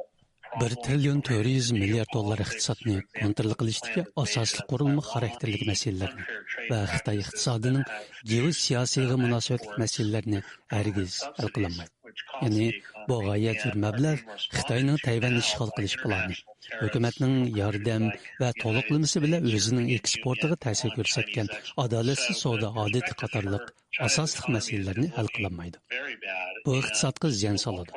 $1 trilyon $400 iqtisodni kontrol qilishdagi asosli qurilma xarakterli masalalarni va Xitoy iqtisodining geosiyosiy munosabatli masalalarni hargiz hal qilolmaydi. Ya'ni bu g'oyat bir mablag' Xitoyning Tayvanni ishg'ol qilish plani, hukumatning yordam va to'liqlamasi bilan o'zining eksportiga ta'sir ko'rsatgan adolatsiz savdo odati qatorliq asosli masalalarni hal qilolmaydi. Bu iqtisodga ziyon soladi.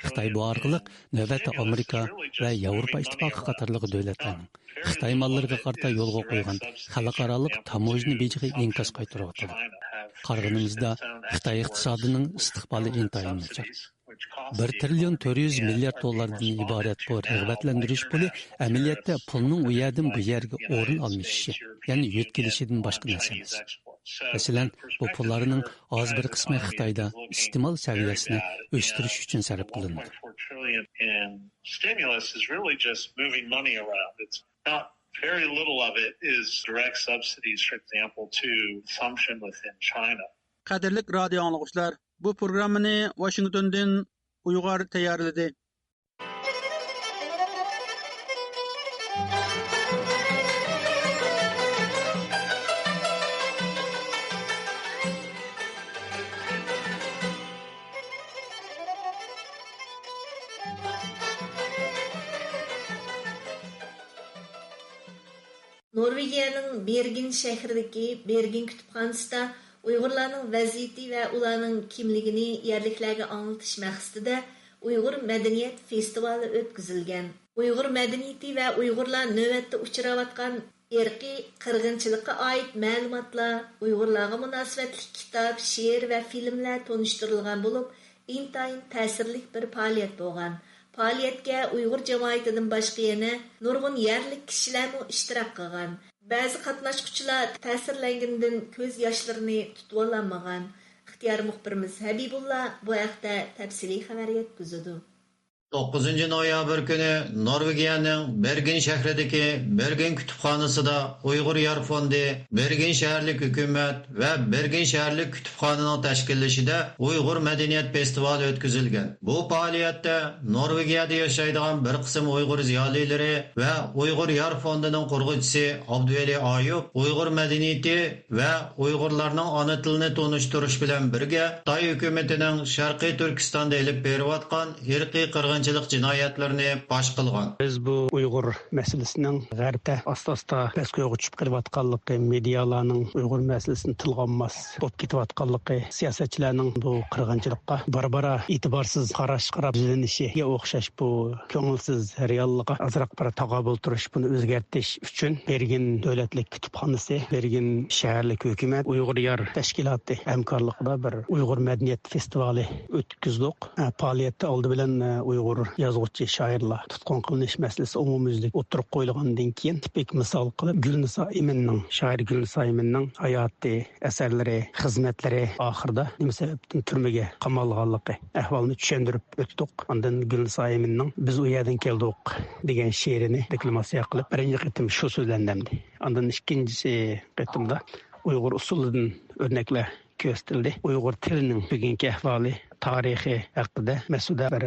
Xitoy bu orqali navbatda Amerika va Yevropa ittifoqi qatorliq davlatlarning Xitoy mollariga qarata yo'lga qo'ygan xalqaro tamojna bejiga inkas qaytaryapti. Qarg'inimizda Xitoy iqtisodining istiqboli intayin nachar. $1 trilyon $400 dan iborat bu rag'batlantirish puli amaliyotda pulning u yerdan bu yerga o'rin olmishi, ya'ni yetkilishidan boshqa narsa emas. Masalan, bu pullarning oz bir qismi Xitoyda iste'mol saviyasini o'stirish uchun sarf qilinadi. Very little of it is direct subsidies, for example, to consumption within China. Qadrli radio anglag'uchilar, bu programmani Washingtondan Uyg'ur tayyorladi. Norvegiyaning Bergen shahridagi Bergen kutubxonasida Uyg'urlarning vaziyati va ularning kimligini yerliklarga anglatish maqsadida Uyg'ur madaniyat festivali o'tkazilgan. Uyg'ur madaniyati va Uyg'urlar navbatda uchrayotgan irqiy qirg'inchilikqa oid ma'lumotlar, Uyg'urlarga munosabatli kitob, she'r va filmlar tanishtirilgan bo'lib, intayin ta'sirli bir faoliyat bo'lgan. Faoliyatga Uyg'ur jamoatidan boshqa yana nurg'un yerlik kishilar ishtirok qilgan. Ba'zi qatnashuvchilar ta'sirlangandan ko'z yoshlarini tutib olmagan. İxtiyor muxbirimiz Habibullah bu haqda tafsiliy xabar yetkazadi. 9 noyabr kuni Norvegiyaning Bergen shahridagi Bergen kutubxonasida Uyg'ur Yar fondi, Bergen shaharlik hukumat va Bergen shaharlik kutubxonaning tashkillashida Uyg'ur madaniyat festivali o'tkazilgan. Bu faoliyatda Norvegiyada yashaydigan bir qism Uyg'ur ziyolilari va Uyg'ur Yar fondining qurg'uvchisi Abduvali Ayub Uyg'ur madaniyati va Uyg'urlarning ona tilini tanishtirish bilan birga Xitoy hukumatining Sharqiy Turkistonda olib berayotgan irqiy qirg'inchilik jinoyatlarini fosh qilgan. Biz bu Uyg'ur masalasining g'arbda asta-asta pastga tushib kelayotganligi, medialarning Uyg'ur masalasini tilga olmas bo'lib ketayotganligi, siyosatchilarning bu qirg'inchilikqa barbara e'tiborsiz qarash qarab izlanishiga o'xshash bu ko'ngilsiz reallikqa azroq bir taqobil turish, buni o'zgartirish uchun Bergen davlatlik kutubxonasi, Bergen shaharlik hukumat, Uyg'ur Yar tashkiloti hamkorligida bir Uyg'ur madaniyat festivali o'tkazdik. Faoliyatda oldi bilan Uyg'ur yozuvchi shoirlar tutqun qilinish masalasi umumyuzlik o'tirib qo'yilgandan keyin tipik misol qilib Gulnisa Iminning, shoir Gulnisa Iminning hayoti, asarlari, xizmatlari oxirida nima sababdan turmaga qamalganligi ahvolini tushuntirib o'tdik. Ondan Gulnisa Iminning biz u yerdan keldik degan she'rini deklamatsiya qilib birinchi qitim shu so'zlandimdi. Ondan ikkinchi qitimda Uyg'ur usulidan o'rnaklar ko'rsatildi. Uyg'ur tilining bugungi ahvoli, tarixi haqida mas'ula bir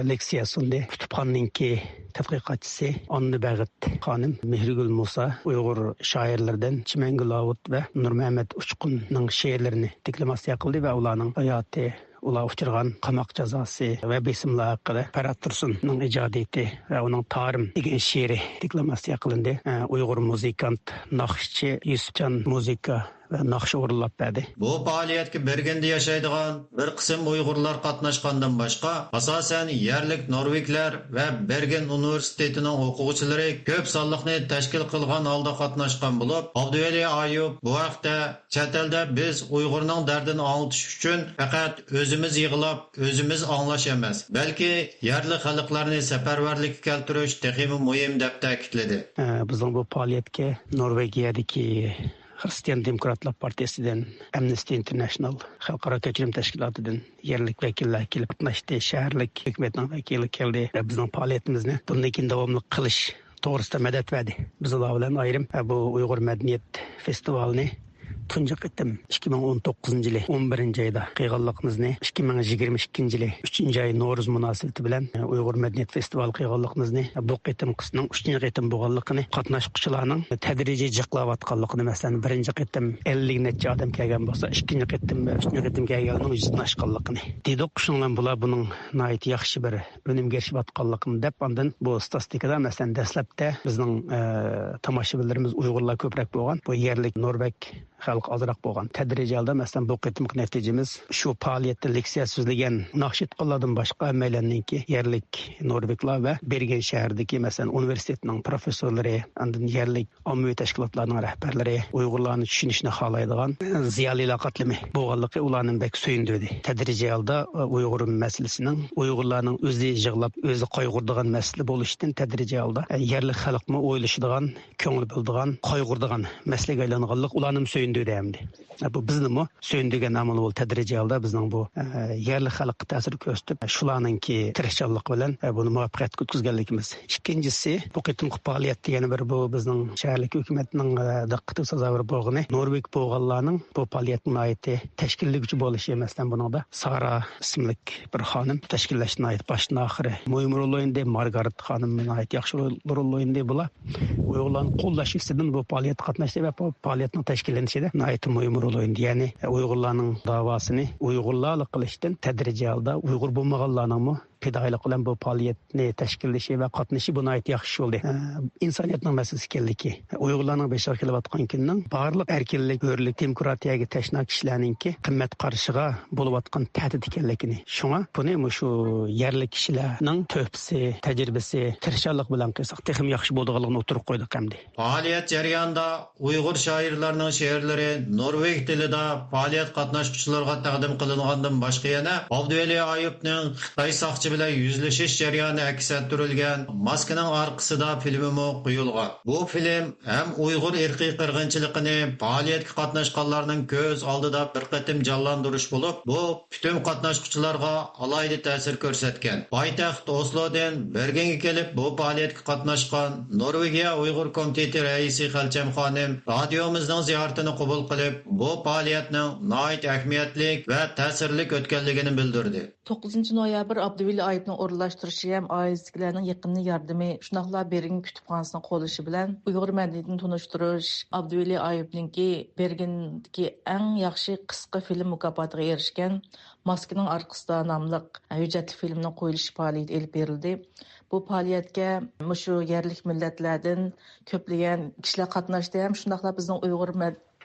leksiya sundi. Kutubxonaningki tadqiqotchisi Anna Bag'it xonim Mehrigul Musa Uyg'ur shoirlaridan Chimangul Avut va Nurmuhammad Uchqunning she'rlarini deklamatsiya qildi va ularning hayoti, ular uchirgan qamoq jazosi va besimlar haqida Farhod Tursunning ijodiyati va uning Tarim degan she'ri deklamatsiya qilindi. Uyg'ur muzikant, naqshchi Yusufjon muzika ve naqşı uğurlap berdi. Bu faaliyetki Bergen'de yaşaydıgan bir kısım Uygurlar katnaşkandan başka, asasen yerlik Norvegler ve Bergen Üniversiteti'nin okuvchiları köp sallıqni teşkil kılgan alda katnaşkan bulup, Abdüveli Ayub bu hafta çetelde biz Uygur'un derdini anlatış üçün fakat özümüz yığılap, özümüz anlaş emez. Belki yerli xalqlarni seferberlik keltiriş teximi muhim dep ta'kidledi. Bizning bu faaliyetke Norvegiyadaki Hristiyan Demokratlar Partiyasidan, Amnesty International, Xalqaro Kechirim Tashkilotidan yerlik vakillar kelib qatnashdi, shaharlik hukumatning vakili keldi. Bizning faoliyatimizni bundan keyin davomli qilish to'g'risida madad berdi. Biz ular bilan ayrim bu Uyg'ur madaniyat festivalini tunji qitim 2019 yılı 11 ayda qiyğanlığımızı 2022 yılı 3 ay Novruz münasebeti bilan Uyg'ur madaniyat festivali qiyğanlığımızı bu qitim qisning 3 qitim bo'lganligini qatnashuvchilarning tadrijiy jiqlayotganligini masalan 1 qitim 50 necha odam kelgan bo'lsa 2 qitim 3 qitim kelganning 100 oshganligini dedik. Shundan bular buning nihoyat yaxshi bir önümga erishayotganligini deb ondan bu statistikada masalan dastlabda bizning tomoshabinlarimiz Uyg'urlar ko'proq bo'lgan, bu yerlik Norveg xalq azroq bo'lgan. Tadrijiy holda masalan bu qitimlik natijamiz shu faoliyatda leksiya so'zlagan naqshitqonlardan boshqa hammalarninki yerlik Norveglar va Bergen shahridagi masalan universitetning professorlari, andan yerlik ommaviy tashkilotlarning rahbarlari Uyg'urlarni tushunishni xohlaydigan ziyolilar qatlami bo'lganligi ularning bek suyundidi. Tadrijiy holda Uyg'ur masalasining Uyg'urlarning o'zi yig'lab o'zi qayg'urdigan masala bo'lishidan tadrijiy holda yerlik xalqni o'ylashadigan, ko'ngil bildigan, qayg'urdigan masalaga aylanganlik ularning suyundidi hamdi. Bu biznimi söndügen amal bol tadrijiy holda bizning bu yerli xalqqa ta'sir ko'rsatib, shularningki tirishchanlik bilan buni muvaffaqiyatga yetkazganligimiz. Ikkinchisi, bu qitimli faoliyat degani bir bu bizning shaharlik hukumatining diqqatiga sazovor bo'lgani Norveg bo'lganlarning bu faoliyatning oiti tashkillovchi bo'lishi emasdan buningda Sara ismli bir xonim tashkillashni oit boshdan oxiri muhim rol o'ynadi. Margaret xonimning oit yaxshi rol o'ynadi. Bular Uyg'urlarni qo'llash ustidan bu faoliyatga qatnashdi va bu faoliyatning tashkillanishida oit muhim rol o'ynadi. Ya'ni Uyg'urlarning davosini Uyg'urlarlik qilishdan tadrijiy holda Uyg'ur bo'lmaganlarning fidoyilik bilan bu faoliyatni tashkillashi va qatnashi buni ayt yaxshi bo'ldi. Insoniyatning masalasi ekanligi. Uyg'urlarning beshar kelayotgan kunning barliq erkinlik, hurlik, demokratiyaga tashna kishilarningki qimmat qarishiga bo'layotgan tahdid ekanligini. Shunga buni shu yerlik kishilarning to'pisi, tajribasi, tirishchanlik bilan qilsak texim yaxshi bo'lganligini o'tirib qo'ydik hamdi. Faoliyat jarayonida Uyg'ur shoirlarining she'rlari Norveg tilida faoliyat qatnashuvchilarga taqdim qilingandan boshqa yana Abduveli Ayubning Xitoy soqchi bilan yuzlashish jarayoni aks ettirilgan Maskaning orqasida filmi qo'yilgan. Bu film ham Uyg'ur irqiy qirg'inchiligini faoliyatga qatnashganlarning ko'z oldida bir qatim jonlantirish bo'lib, bu butun qatnashuvchilarga alohida ta'sir ko'rsatgan. Poytaxt Oslodan Bergenga kelib bu faoliyatga qatnashgan Norvegiya Uyg'ur komiteti raisi Xalcham xonim radiomizning ziyoratini qabul qilib, bu faoliyatning nihoyat ahamiyatli va ta'sirli o'tganligini bildirdi. 9 noyabr Abduveli Ayubning o'rinlashtirishi ham oilasidagilarning yaqinni yordami, shunaqla Bergen kutubxonasining qo'llashi bilan Uyg'ur madaniyatini tunishtirish, Abduveli Ayubningki Bergendagi eng yaxshi qisqa film mukofotiga erishgan Maskaning orqasida nomli hujjatli filmning qo'yilishi faoliyati olib berildi. Bu faoliyatga shu yerlik millatlardan ko'plagan kishilar qatnashdi ham, shunaqla bizning Uyg'ur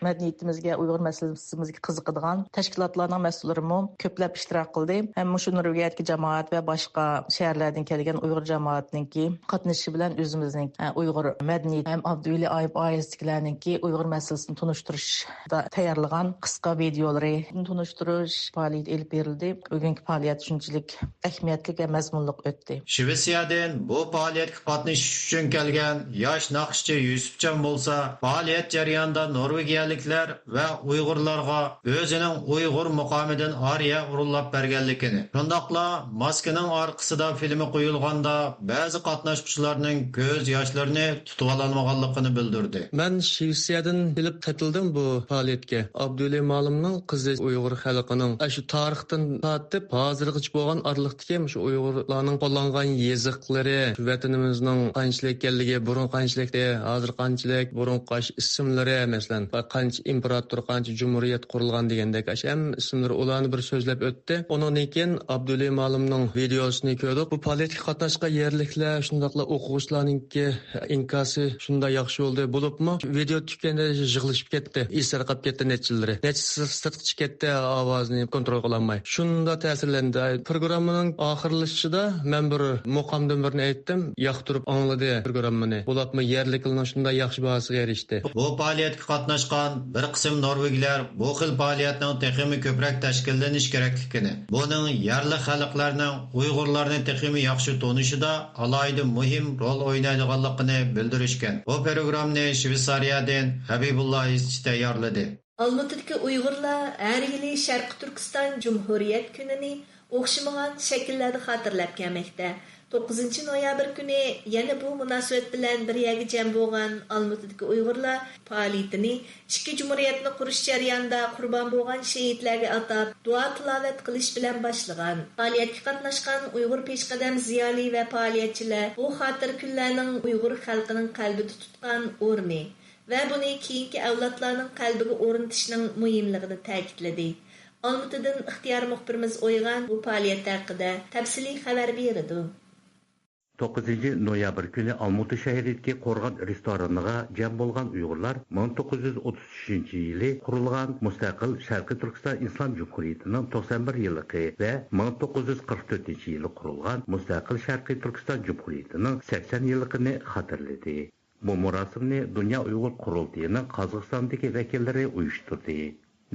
madaniyatimizga, Uyg'ur masalasimizga qiziqadigan tashkilotlarning mas'ullarimi ko'plab ishtirok qildi. Ham shu Norvegiyadagi jamoat va boshqa shaharlardan kelgan Uyg'ur jamoatininki qatnashishi bilan o'zimizning Uyg'ur madaniyat ham Abduveli Ayub oilasidagilarninki Uyg'ur masalasini tunishtirishda tayyorlagan qisqa videolari tunishtirish faoliyati olib berildi. Bugungi faoliyat shunchalik ahamiyatli va mazmunli o'tdi. Shvetsiyadan bu faoliyatga qatnashish uchun kelgan yosh naqshchi Yusufjon bo'lsa, faoliyat jarayonida Norvegiya ve Uyg'urlarga o'zining Uyg'ur muqomidan ariya urullab berganligini. Shundaqla Maskaning orqasida filmi qo'yilganda ba'zi qatnashuvchilarning ko'z yoshlarini tutib ololmaganligini bildirdi. Men Shvetsiyadan kelib qatildim bu faoliyatga. Abduveli Malimning qizi Uyg'ur xalqining shu tarixdan tortib hozirgacha bo'lgan orliqdagi shu Uyg'urlarning qo'llangan yeziqlari, vatanimizning qanchalik ekanligi, burun qanchalikda, hozir qanchalik, burun qash ismlari masalan qancha imperator, qancha cumhuriyet qurilgan degandek ham ismlari ularni bir so'zlab o'tdi. Undan keyin Abdulla Ma'lumning videosini ko'rdik. Bu faoliyatga qatnashgan yerliklar, shundaqla o'quvchilarningki inkasi shunday yaxshi bo'ldi. Bo'libmi video tukkanda yig'ilishib ketdi. Isirqab ketdi nechilari. Nechisi sirtib ketdi, ovozni kontrol qila olmay. Shunda ta'sirlandi. Programmaning oxirlashida men bir muqomdan birini aytdim. Yoqtirib angladi programmani. Bo'libmi yerliklarning shunday yaxshi bahosiga erishdi. Bu faoliyatga qatnashgan bir qism norvegiyalar bu xil faoliyatning texmi ko'proq tashkillanish kerakligini, buning yerli xalqlarning Uyg'urlarni texmi yaxshi tonishida alayda muhim rol o'ynaydiganligini bildirishgan. Bu programmani Shveysariyadan Habibullah Izchi tayyorladi. Almatidagi Uyg'urlar har yili Sharqi Turkiston Cumhuriyet kunini o'xshamagan shakllarda xotirlab kelmoqda. 9 noyabr kuni yana bu munosabat bilan bir yerga jam bo'lgan Almatidagi Uyg'urlar faoliyatini ikki jumhuriyatni qurish jarayonida qurbon bo'lgan shahidlarga atab duo tilovat qilish bilan boshlagan. Faoliyatga qatnashgan Uyg'ur peshqadam ziyoli va faoliyatchilar bu xotir kunlarning Uyg'ur xalqining qalbida tutgan o'rni va buni keyingi avlodlarning qalbiga o'rnatishning muhimligini ta'kidladi. Almatidan ixtiyor muxbirimiz O'ygan bu faoliyat haqida tafsiliy xabar berdi. 9 noyabr kuni Almuti shahridagi Qo'rg'on restoraniga jam bo'lgan Uyg'urlar 1933-yili qurilgan mustaqil Sharqiy Turkiston Islom Jumhuriyatining 91 yilligi va 1944-yili qurilgan mustaqil Sharqiy Turkiston Jumhuriyatining 80 yilligini xotirladi. Bu marosimni Dunyo Uyg'ur qurultiyining Qozog'istondagi vakillari uyushtirdi.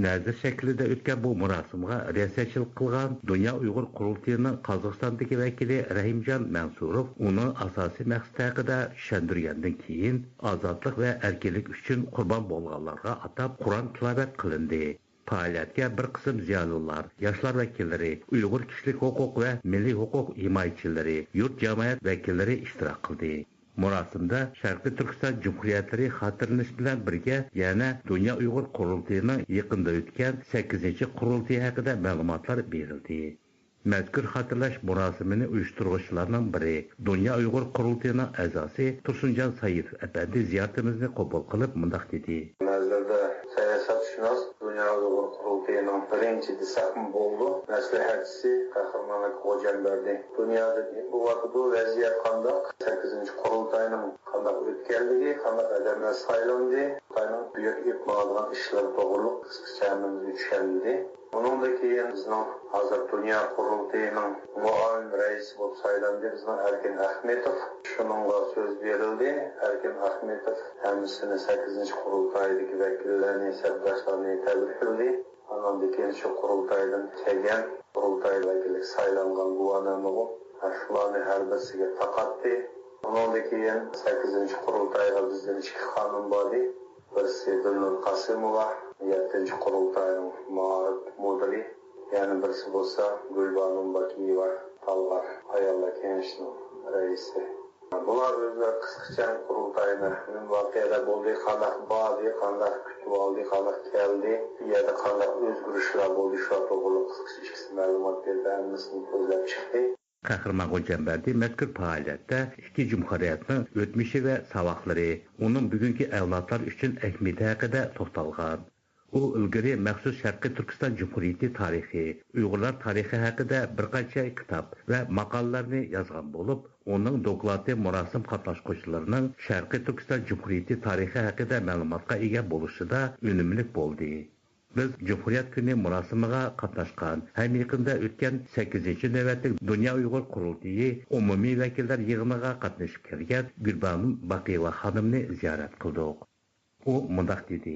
Nazir shaklida o'tgan bu marosimga riyosatchilik qilgan Dunyo Uyg'ur qurultiyining Qozog'istondagi vakili Rahimjon Mansurov uni asosiy maqsad haqida tushuntirgandan keyin ozodlik va erkinlik uchun qurbon bo'lganlarga atab Qur'on tilovat qilindi. Faoliyatga bir qism ziyolilar, yoshlar vakillari, Uyg'ur kishilik huquq va milliy huquq himoyachilari, yurt jamoat vakillari ishtirok qildi. Marosimda Sharqiy Turkiston Cumhuriyatlari xotirlanish bilan birga yana Dunyo Uyg'ur qurultiyining yaqinda o'tgan 8-qurultiyi haqida ma'lumotlar berildi. Mazkur xotirlash marosimini uyushtiruvchilarning biri Dunyo Uyg'ur qurultiyining a'zosi Tursunjon Saidov apandi ziyoratimizni qabul qilib mundaq dedi. Siyasatshunos Dunyo Uyg'ur qurultiyining birinchi disaqm bo'ldi. Maslahatchisi Qahramon Xo'janberdi. Dunyodagi bu vaqtda vaziyat qanday? 8-qurultayning qanday o'tganligi, qanday odamlar saylandi, Xitoyning buyuk ipmolgan ishlar to'g'riliq qisqachamiz tushunildi. Bundan keyin bizning hozir Dunyo qurultiyining muavin raisi bo'lib saylandi bizning Erkin Ahmetov. Shuningga so'z berildi. Erkin Ahmetov hammasini 8-qurultaydagi vakillarni, sabdashlarni tabrik qildi. Ondan keyin shu qurultaydan kelgan qurultay vakili saylangan guvohnoma shularni har biriga taqatdi. Ondan keyin 8-qurultayga bizdan 2 xonim bordi. Birisi Dilnur Qasimova, 7-qurultayning modeli, yana birisi bo'lsa Gulbanur Bakiyeva, Talg'ar ayollar kengashining raisi. Bular o'zlari qisqacha qurultayni voqealar bo'ldi, qanday bordi, qanday kutib oldi, qanday keldi, yana qanday o'zgarishlar bo'ldi, shu to'g'ri qisqacha ma'lumot berdi, hammasini ko'zlab chiqdi. Qahramon Xo'janberdi mazkur faoliyatda ikki jumhuriyatning o'tmishi va savoqlari, uning bugungi avlodlar uchun ahamiyati haqida to'xtalgan. U ilgari maxsus Sharqiy Turkiston Jumhuriyati tarixi, Uyg'urlar tarixi haqida bir qancha kitob va maqolalarni yozgan bo'lib, uning doklati marosim qatnashuvchilarining Sharqiy Turkiston Jumhuriyati tarixi haqida ma'lumotga ega bo'lishida unumli bo'ldi. Biz Cumhuriyet Günü murasimiga qatnashgan, ham yaqinda o'tgan 8-navbatlik Dunyo Uyg'ur qurultiyi umumiy vakillar yig'iniga qatnashib kelgan Gulbanur Bakiyeva xonimni ziyorat qildik. U mundaq dedi: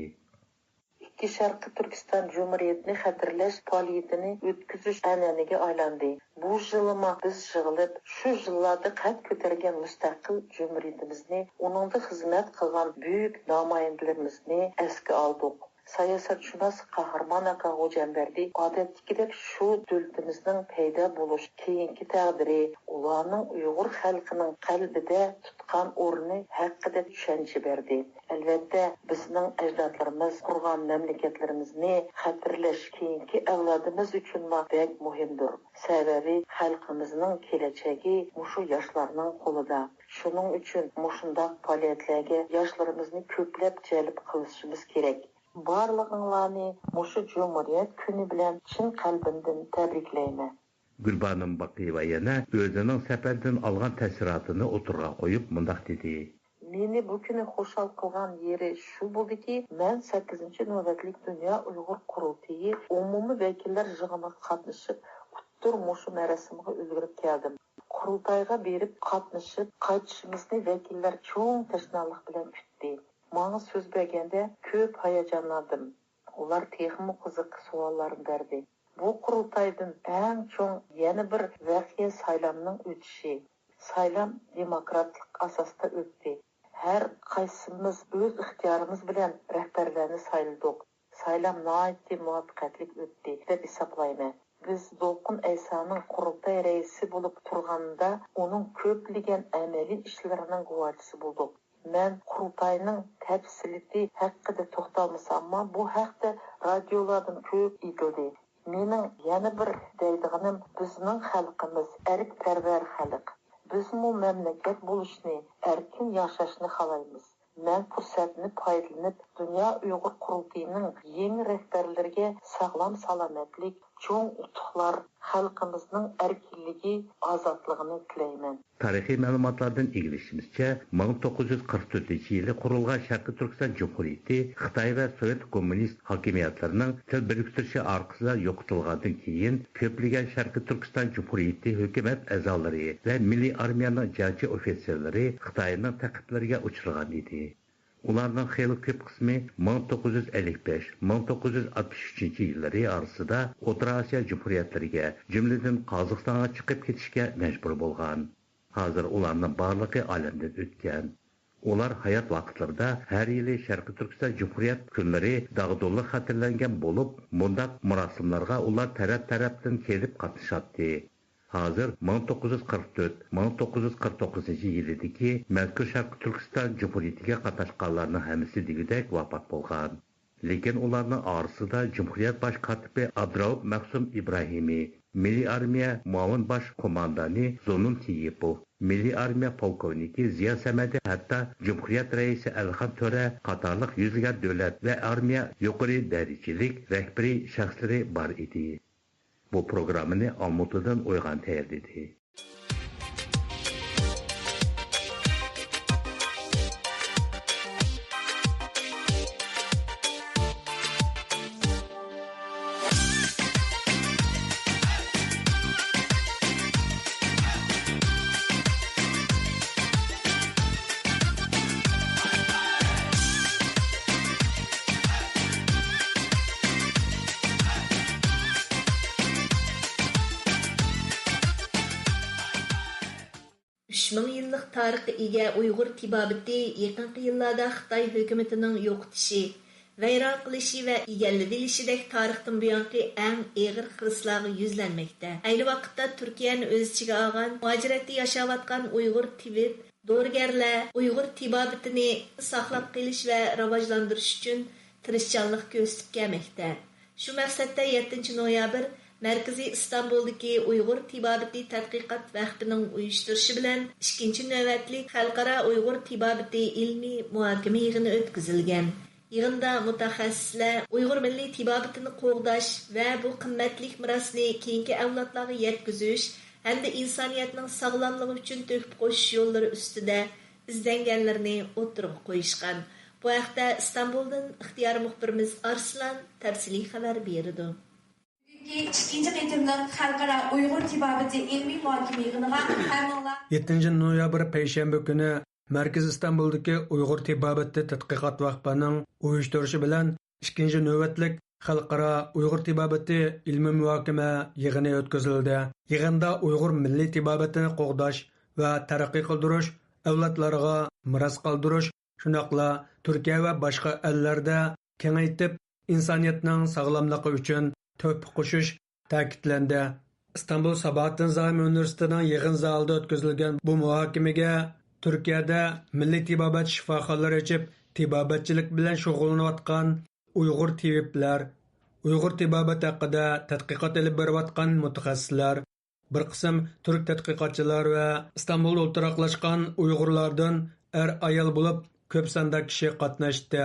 Ikki Sharqiy Turkiston Cumhuriyetini xatirlash faoliyatini o'tkazish an'anaga aylandi. Bu yilma biz yig'ilib, shu yillarda qad ko'targan mustaqil Cumhuriyetimizni, uningda xizmat qilgan buyuk namoyandalarimizni esga oldik. Siyasatshunos Qahramon Xo'janberdi odatdagidek shu davlatimizning paydo bo'lish keyingi taqdiri, ularning Uyg'ur xalqining qalbida tutgan o'rni haqida tushuncha berdi. Albatta, bizning ajdodlarimiz qurgan mamlakatlarimizni xatirlash keyingi avlodimiz uchun bek muhimdir. Sababi xalqimizning kelajagi mushu yoshlarning qo'lida. Shuning uchun mushundaq faoliyatlarga yoshlarimizni ko'plab jalb qilishimiz kerak. Barlığınlarni muşu Cumhuriyet günü bilen çin kalbimden tebrikleyme. Gülbanim Bakıyeva yana özünün səfərdən alğan təsiratını oturğa qoyub mındaq dedi. Meni bu günü xoşal qılğan yeri şu buldu ki, mən 8-ci növbətlik Dünya Uyğur Qurultayı umumi vəkillər yığınına qatnışıb, tuttur muşu mərasimiga ülgürüb gəldim. Qurultayga berib qatnışıb, qaytışımızı vəkillər çoğun təşnalıq bilan kütdi. Mağız söz bergende köp hayacanladım. Ular texmi qiziq suallarını berdi. Bu qurultaydan eng çoğ yana bir vaqiya saylamning o'tishi. Saylam demokratik asosda o'tdi. Her qaysimiz o'z ixtiyorimiz bilan rahbarlarni sayladik. Saylam nihoyatda muvaffaqiyatli o'tdi deb hisoblayman. Biz Dolqun Aysaning qurultay raisi bo'lib turganda uning ko'pligan amaliy ishlarining guvohchisi bo'ldik. Men qurultayning tafsiloti haqida to'xtalmasam, bu haqda radiolardan ko'p aytildi. Mening yana bir deydiganim bizning xalqimiz erkparvar xalq. Biz bu mamlakat bo'lishni, erkin yashashni xohlaymiz. Men fursatni foydalanib, Dünya Uyg'ur Qurultayining yangi rahbarlariga sog'lom salomatlik, cho'ng utuqlar, xalqimizning erkinligi, ozodligini tilayman. Tarixiy ma'lumotlardan egilishimizcha, 1944-yili qurilgan Sharqiy Turkiston Cumhuriyeti Xitoy va Sovet kommunist hokimiyatlarining til biriktirishi orqasida yo'qitilgandan keyin ko'plagan Sharqiy Turkiston Cumhuriyeti hukumat a'zolari va milliy armiyaning jangchi ofitserlari Xitoyning taqiblariga uchragan edi. Ularning xeyli ko'p qismi 1955-1963 yillari orasida O'rta Osiyo jumhuriyatlariga, jumladan Qozog'istonga chiqib ketishga majbur bo'lgan. Hozir ularning barligi olamdan o'tgan. Ular hayot vaqtlarida har yili Sharqiy Turkiston Cumhuriyat kunlari dag'dulli xotirlangan bo'lib, bundaq marosimlarga ular taraf-tarafdan kelib qatnashatdi. Hozir 1944-1949 yilidagi mazkur Sharqiy Turkiston Cumhuriyatiga qatnashganlarning hammasi degudek vafot bo'lgan. Lekin ularning orasida Cumhuriyat bosh kotibi Abdurauf Maqsum Ibrohimiy, Milliy armiya muavin bosh qo'mondoni Zonun Tiyipov, Milliy armiya polkovniki Ziya Samadi, hatto Cumhuriyat raisi Alxan To'ra qatorliq yuzlagan davlat va armiya yuqori darajalik rahbariy shaxslari bor edi. Bu programmani Olmaotadan O'yg'an tayyorladi. Tarixi ega Uyg'ur tibabati yaqinqi yillarda Xitoy hukumatining yo'qotishi, vayron qilishi va egallab olishidek tarixdan buyongi eng og'ir xislarga yuzlanmoqda. Ayni vaqtda Turkiyani o'z ichiga olgan, muhojiratda yashayotgan Uyg'ur tibib dorgarlar Uyg'ur tibobatini saqlab qolish va rivojlantirish uchun tirishchanlik ko'rsatib kelmoqda. Shu maqsadda 7 noyabr Merkezi İstanbul'daki Uyghur Tibabati Tadqiqat Vaqtining uyushtirishi bilan 2. navbatlik Xalqaro Uyghur Tibabati ilmiy muhokama yig'ini o'tkazilgan. Yig'inda mutaxassislar Uyghur milliy tibobatini qo'g'dash va bu qimmatli mirosni keyingi avlodlarga yetkazish hamda insoniyatning sog'lomligi uchun to'kib qo'shish yo'llari ustida izlanganlarni o'tirib qo'yishgan. Bu haqda İstanbul'dan ixtiyor muxbirimiz Arslan tafsiliy xabar berdi. 2. qitimliq Xalqaro Uyg'ur tibobati ilmiy muhokama yig'iniga 7 noyabr payshanba kuni Markaz İstanbul'daki Uyg'ur tibobati tadqiqot vaqtining uyushtirishi bilan 2. navbatlik Xalqaro Uyg'ur tibobati ilmiy muhokama yig'ini o'tkazildi. Yig'inda Uyg'ur milliy tibobatini qo'g'dash va taraqqiy qildirish, avlodlarga miros qoldirish, shunaqla Turkiya va boshqa ellarda kengaytib insoniyatning sog'lomligi uchun töp qo'shish ta'kidlandi. İstanbul Sabahattin Zaim Üniversitesining yig'in zalida o'tkazilgan bu muhokamaga Turkiyada milliy tibobat shifoxonalari ochib, tibobatchilik bilan shug'ullanayotgan Uyg'ur tabiblar, Uyg'ur tibobati haqida tadqiqot olib borayotgan mutaxassislar, bir qism turk tadqiqotchilar va İstanbulda o'tiraqlashgan Uyg'urlardan ayol bo'lib ko'p sonda kishi qatnashdi.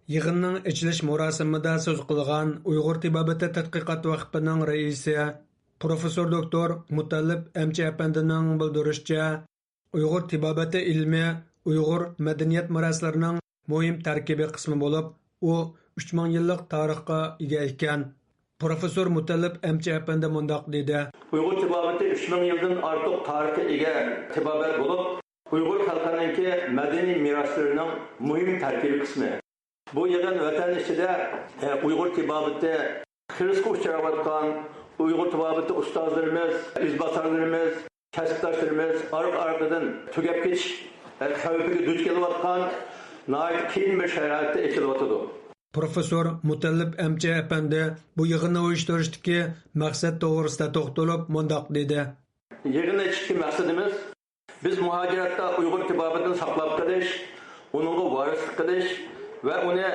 Yig'inning ichilish murosimida so'z qilgan Uyg'ur tibobati tadqiqot vaqfining raisi professor doktor Mutallib Amchi apandining bildirishicha, Uyg'ur tibobati ilmi Uyg'ur madaniyat meroslarining muhim tarkibiy qismi bo'lib, u 3000 yillik tarixga ega ekan. Professor Mutallib Amchi apandi mundoq dedi. Uyg'ur tibobati 3000 yildan ortiq tarixga ega tibobat bo'lib, Uyg'ur xalqining madaniy meroslarining muhim tarkibiy qismi. Bu yig'in vatan ichida Uyg'ur tibobati xirqqa uchrayotgan Uyg'ur tibobati ustozlarimiz, izbosarlarimiz, kasbdoshlarimiz orqadan tugab ketish xavfiga duch kelayotgan nəhayət qiyin bir şəraitdə ekilyotidi. Professor Mutallib Amchi apandi bu yig'inni uyushtirishdagi maqsad to'g'risida to'xtalib mundoq dedi. Yig'inni ichki maqsadimiz biz muhojiratda Uyg'ur tibobatini saqlab qolish, uningga varislik qilish va uni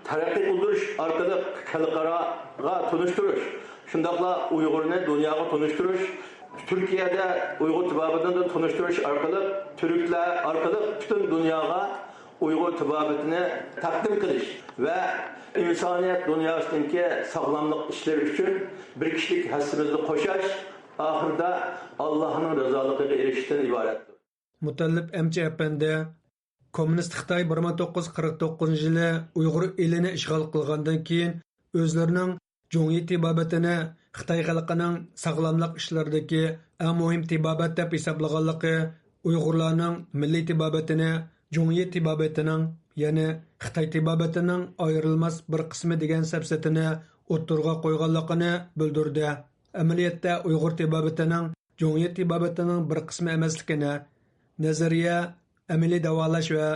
taraqqiy qildirish orqali xalqaroga tunishtirish, shundaqla Uyg'urni dunyoga tunishtirish, Turkiyada Uyg'ur tibobatini tunishtirish orqali turklar orqali butun dunyoga Uyg'ur tibobatini taqdim qilish va insoniyat dunyosidagi sog'lomlik ishlari uchun bir kishilik hassimizni qo'shash, oxirida Allohning rizoligiga erishishdan iboratdir. Mutallib Amchi apandi Kommunist Xitoy 1949-yili Uyg'ur elini ishg'ol qilgandan keyin o'zlarining Jungi tibobatini Xitoy xalqining sog'lomlik ishlaridagi eng muhim tibobat deb hisoblaganligi, Uyg'urlarning milliy tibobatini Jungi tibobatining, ya'ni Xitoy tibobatining ayrilmas bir qismi degan safsatini o'ttirg'a qo'yganligini bildirdi. Amaliyotda Uyg'ur tibobatining Jungi tibobatining bir qismi emasligini, nazariya, amaliy davolash va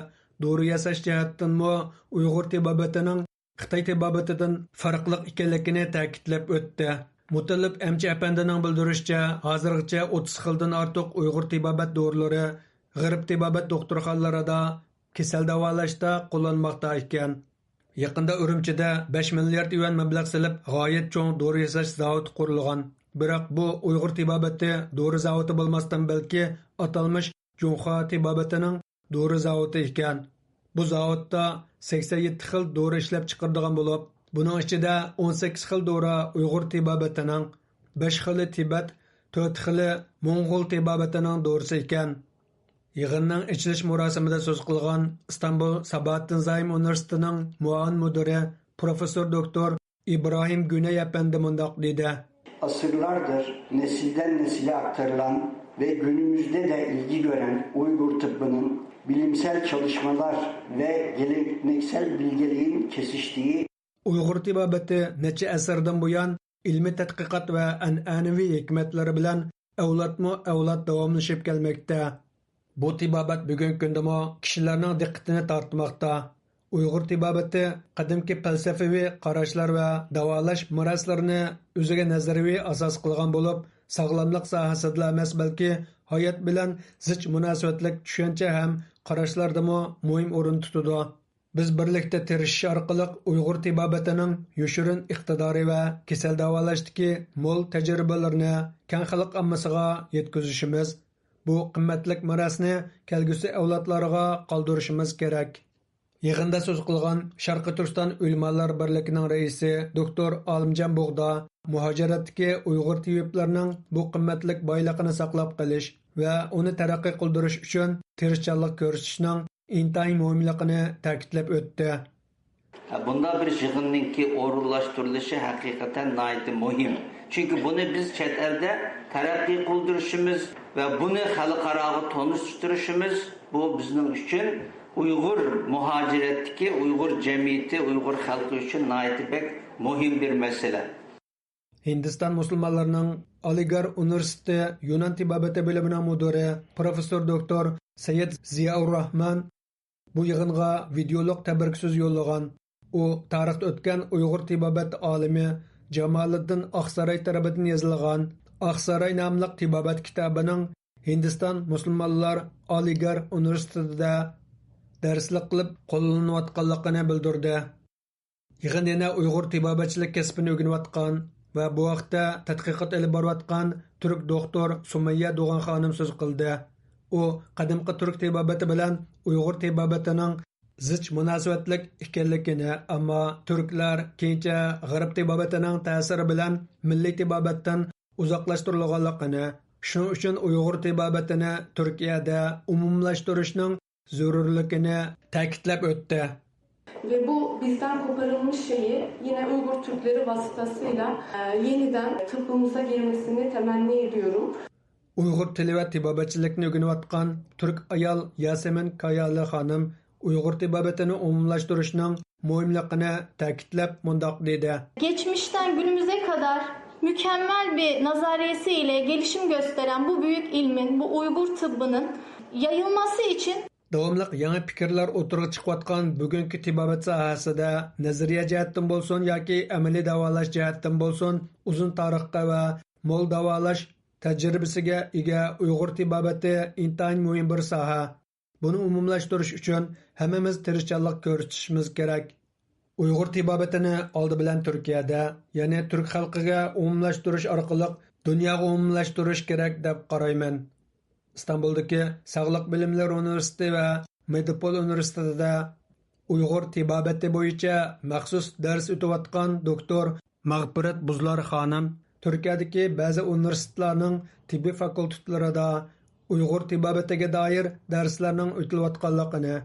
dori yasash jihatdanmi Uyg'ur tibobatining Xitoy tibobatidan farqli ekanligini ta'kidlab o'tdi. Mutallib Amchi apandining bildirishicha, hozirgacha 30 xildan ortiq Uyg'ur tibobat dorilari G'arb tibobat doktorxonalarida kasal davolashda qo'llanmoqda ekan. Yaqinda Urumchida 5 milliard yuan mablag' silib g'oyat cho'ng dori yasash zavodi qurilgan. Biroq bu Uyg'ur tibobati dori zavodi bo'lmasdan balki atalmish Junxo tibobatining dori zavodi ekan. Bu zavodda 87 xil dori ishlab chiqaradigan bo'lib, buning ichida 18 xil dori Uyg'ur tibobatining, 5 xili Tibet, 4 xili Mo'ng'ul tibobatining dorisi ekan. Yig'inning ichilish murosimida so'z qilgan Istanbul Sabahattin Zaim Universitetining muavin mudiri professor doktor İbrahim Güney apandi mundoq dedi. Asırlardır nesilden nesile aktarılan ve günümüzde de ilgi gören Uygur tıbbının bilimsel çalışmalar ve geleneksel bilgeliğin kesiştiği Uyghur tibobati necha asrdan buyon ilmiy tadqiqot va an'anaviy hikmatlari bilan avlodma-avlod davomlashib kelmoqda. Bu tibobat bugungi kundami kishilarning diqqatini tortmoqda. Uyg'ur tibobati qadimki falsafaviy qarashlar va davolash meroslarini o'ziga nazariy asos qilgan bo'lib, sog'lomlik sohasida emas, balki hayot bilan zich munosabatlik tushuncha ham qarashlardami muhim o'rin tutadi. Biz birlikda tirishish orqali Uyg'ur tibobatining yoshirin iqtidori va kasal davolashdagi mo'l tajribalarini keng xalq ommasiga yetkazishimiz, bu qimmatli merosni kelgusi avlodlarga qoldirishimiz kerak. Yig'inda so'z qilgan Sharqi Turkiston Ulamolar birligining raisi doktor Olimjon Bug'do muhojiratdagi Uyg'ur tiboblarining bu qimmatli boyligini saqlab qolish va uni taraqqiy qildirish uchun tirishchanlik ko'rsatishning intayin muhimligini ta'kidlab o'tdi. Bunda bir yig'inninki o'rinlashtirilishi haqiqatan nayt muhim. Chunki buni biz chet elda taraqqiy qildirishimiz va buni xalqaroga tanishtirishimiz bu bizning uchun Uyg'ur muhojiratdagi Uyg'ur jamiyati, Uyg'ur xalqi uchun nayt muhim bir masala. Hindiston musulmonlarining Aligarh Universiteti Yunan tibobati bo'limining mudiri professor doktor Sayyid Ziyaur Rahman bu yig'inga videolog tabrik so'z yo'llagan. U tarixda o'tgan Uyg'ur tibobat olimi Jamoliddin Oqsaroy tarafidan yozilgan Oqsaroy nomli tibobat kitobining Hindiston musulmonlar Aligarh Universitetida darslik qilib qo'llanayotganligini bildirdi. Yig'in yana Uyg'ur tibobatchilik kasbini o'rganayotgan va bu vaqtda tadqiqot olib borayotgan turk doktor Sumayya Doğan xonim so'z qildi. U qadimgi turk tibobati bilan Uyg'ur tibobatining zich munosabatlik ekanligini, ammo turklar keyincha g'arb tibobatining ta'siri bilan milliy tibobatdan uzoqlashtirilganligini, shuning uchun Uyg'ur tibobatini Turkiyada umumlashtirishning zarurligini ta'kidlab o'tdi. Ve bu bizden koparılmış şeyi yine Uygur Türkleri vasıtasıyla yeniden tıbbımıza girmesini temenni ediyorum. Uyg'ur tili va tibobatchilikni o'rganayotgan turk ayol Yasemin Kayali xonim Uyg'ur tibobatini umumlashtirishning muhimligini ta'kidlab mundoq dedi. Geçmişten günümüze kadar mükemmel bir nazariyesiyle gelişim gösteren bu büyük ilmin, bu Uygur tıbbının yayılması için davomli yangi fikrlar o'tirg'i chiqayotgan bugungi tibobat sohasida nazariya jihatdan bo'lsin yoki amaliy davolash jihatdan bo'lsin uzun tarixga va mo'l davolash tajribasiga ega Uyg'ur tibobati intayin muhim bir soha. Buni umumlashtirish uchun hammamiz tirishchanlik ko'rsatishimiz kerak. Uyg'ur tibobatini oldi bilan Turkiyada, ya'ni turk xalqiga umumlashtirish orqali dunyoga umumlashtirish kerak deb qarayman. İstanbul'daki Sağlık Bilimler Üniversitesi ve Medipol Üniversitesi'de Uyghur tibabeti boyunca maxsus ders ötüvatkan doktor Mağfiret Buzlar Hanım, Türkiye'deki bazı üniversitelerinin tibbi fakültelerinde Uyghur tibabetiga dair derslerinin ötüvatkanlıqını,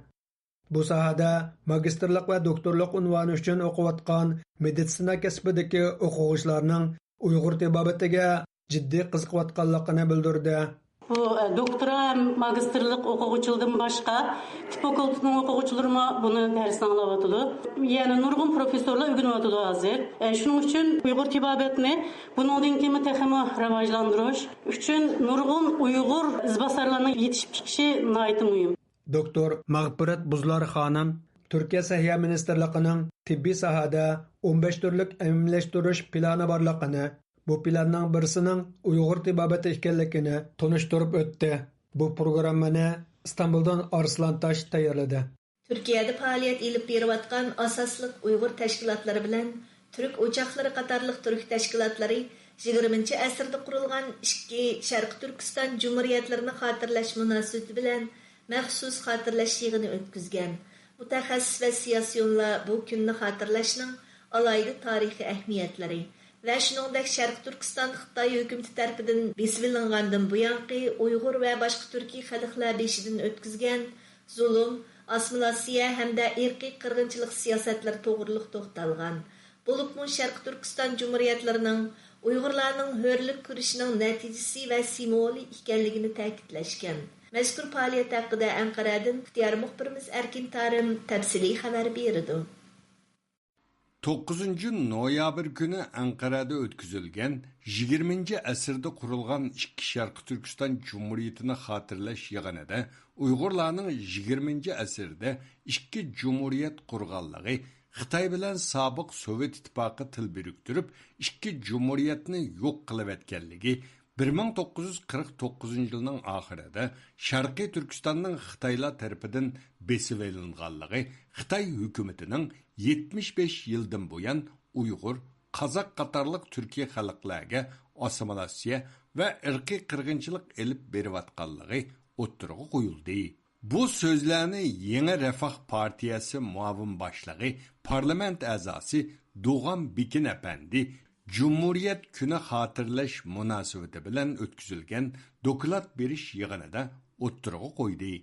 bu sahada magisterlik ve doktorluk unvanı için okuvatkan meditsina kasbidagi o'quvchilarning Uyghur tibabetiga ciddi qiziqayotganligini bildirdi. Bu doktora hem magisterlik okuğuçıldan başka tıp fakültesinin okuğuçularıma bunu dersini alabatıdı. Yani nurgun profesörler öğrenebatıdı hazır. Şunun için Uygur tibabetini bunun dinkimi tekimi rivajlandırış için nurgun Uygur izbasarlarına yetişip çıkışı nayeti mühim. Doktor Mağfiret Buzlar Hanım, Türkiye Səhiyyə Ministerliğinin tibbi sahada 15 türlük əmimləşdiriş planı barlığını, bu planның birisinin Uyghur tibabeti ekanligini tanıştırıp o'tdi. Bu programmani İstanbul'dan Arslan Taş tayyorladi. Türkiye'de faaliyet ilip beriyotgan asosliq Uyghur tashkilotlari bilan Türk o'choqlari qatorliq Türk tashkilotlari 20 asrda qurilgan ikki Sharq Turkiston Cumhuriyetlerini xotirlash munosabati bilan maxsus xotirlash yig'ini o'tkazgan. Mutaxassis va siyosiyonlar bu kunni xotirlashning alayda tarixiy ahamiyatlari ve shuningdek Sharq Turkiston Xitoy hukumati tarafidan besilingandan buyanqi Uyg'ur va boshqa turkiy xalqlar beshidan o'tkazgan zulm, assimilyatsiya hamda irqiy qirg'inchilik siyosatlari to'g'riliq to'xtalgan. Bo'libmi Sharq Turkiston Cumhuriyetlarining Uyg'urlarning hurlik kurishining natijasi va simvoli ekanligini ta'kidlashgan. Mazkur faoliyat haqida Anqaradan ixtiyor muxbirimiz Erkin Tarim tafsiliy xabar berdi. 9 noyabr günü Ankara'da ötküzülgen 20. asırda kurulgan iki Şarkı Türkistan Cumhuriyeti'ni hatırlaş yığınıda Uygurlarının 20. asırda iki Cumhuriyet kurganlığı Xitay bilen sabık Sovet İttifakı til biriktirip iki Cumhuriyetini yok kılıvetkenligi 1949 yılının ahirinde Şarkı Türkistan'ın Xitaylar tarafından besivelinganlığı Xitay hükümetinin 75 yıldan buyan Uygur, Kazak qatarlıq Türkiye xalqlarga assimilasiya ve irqiy qirg'inchilik elib beriyotganligi o'ttirg'i qo'yildi. Bu so'zlarni Yeni Refah Partiyasi muavin boshlig'i, parlament a'zosi Doğan Bikin Efendi Cumhuriyet Kuni xotirlash munosabati bilan o'tkazilgan doklad berish yig'inida o'ttirg'i qo'ydi.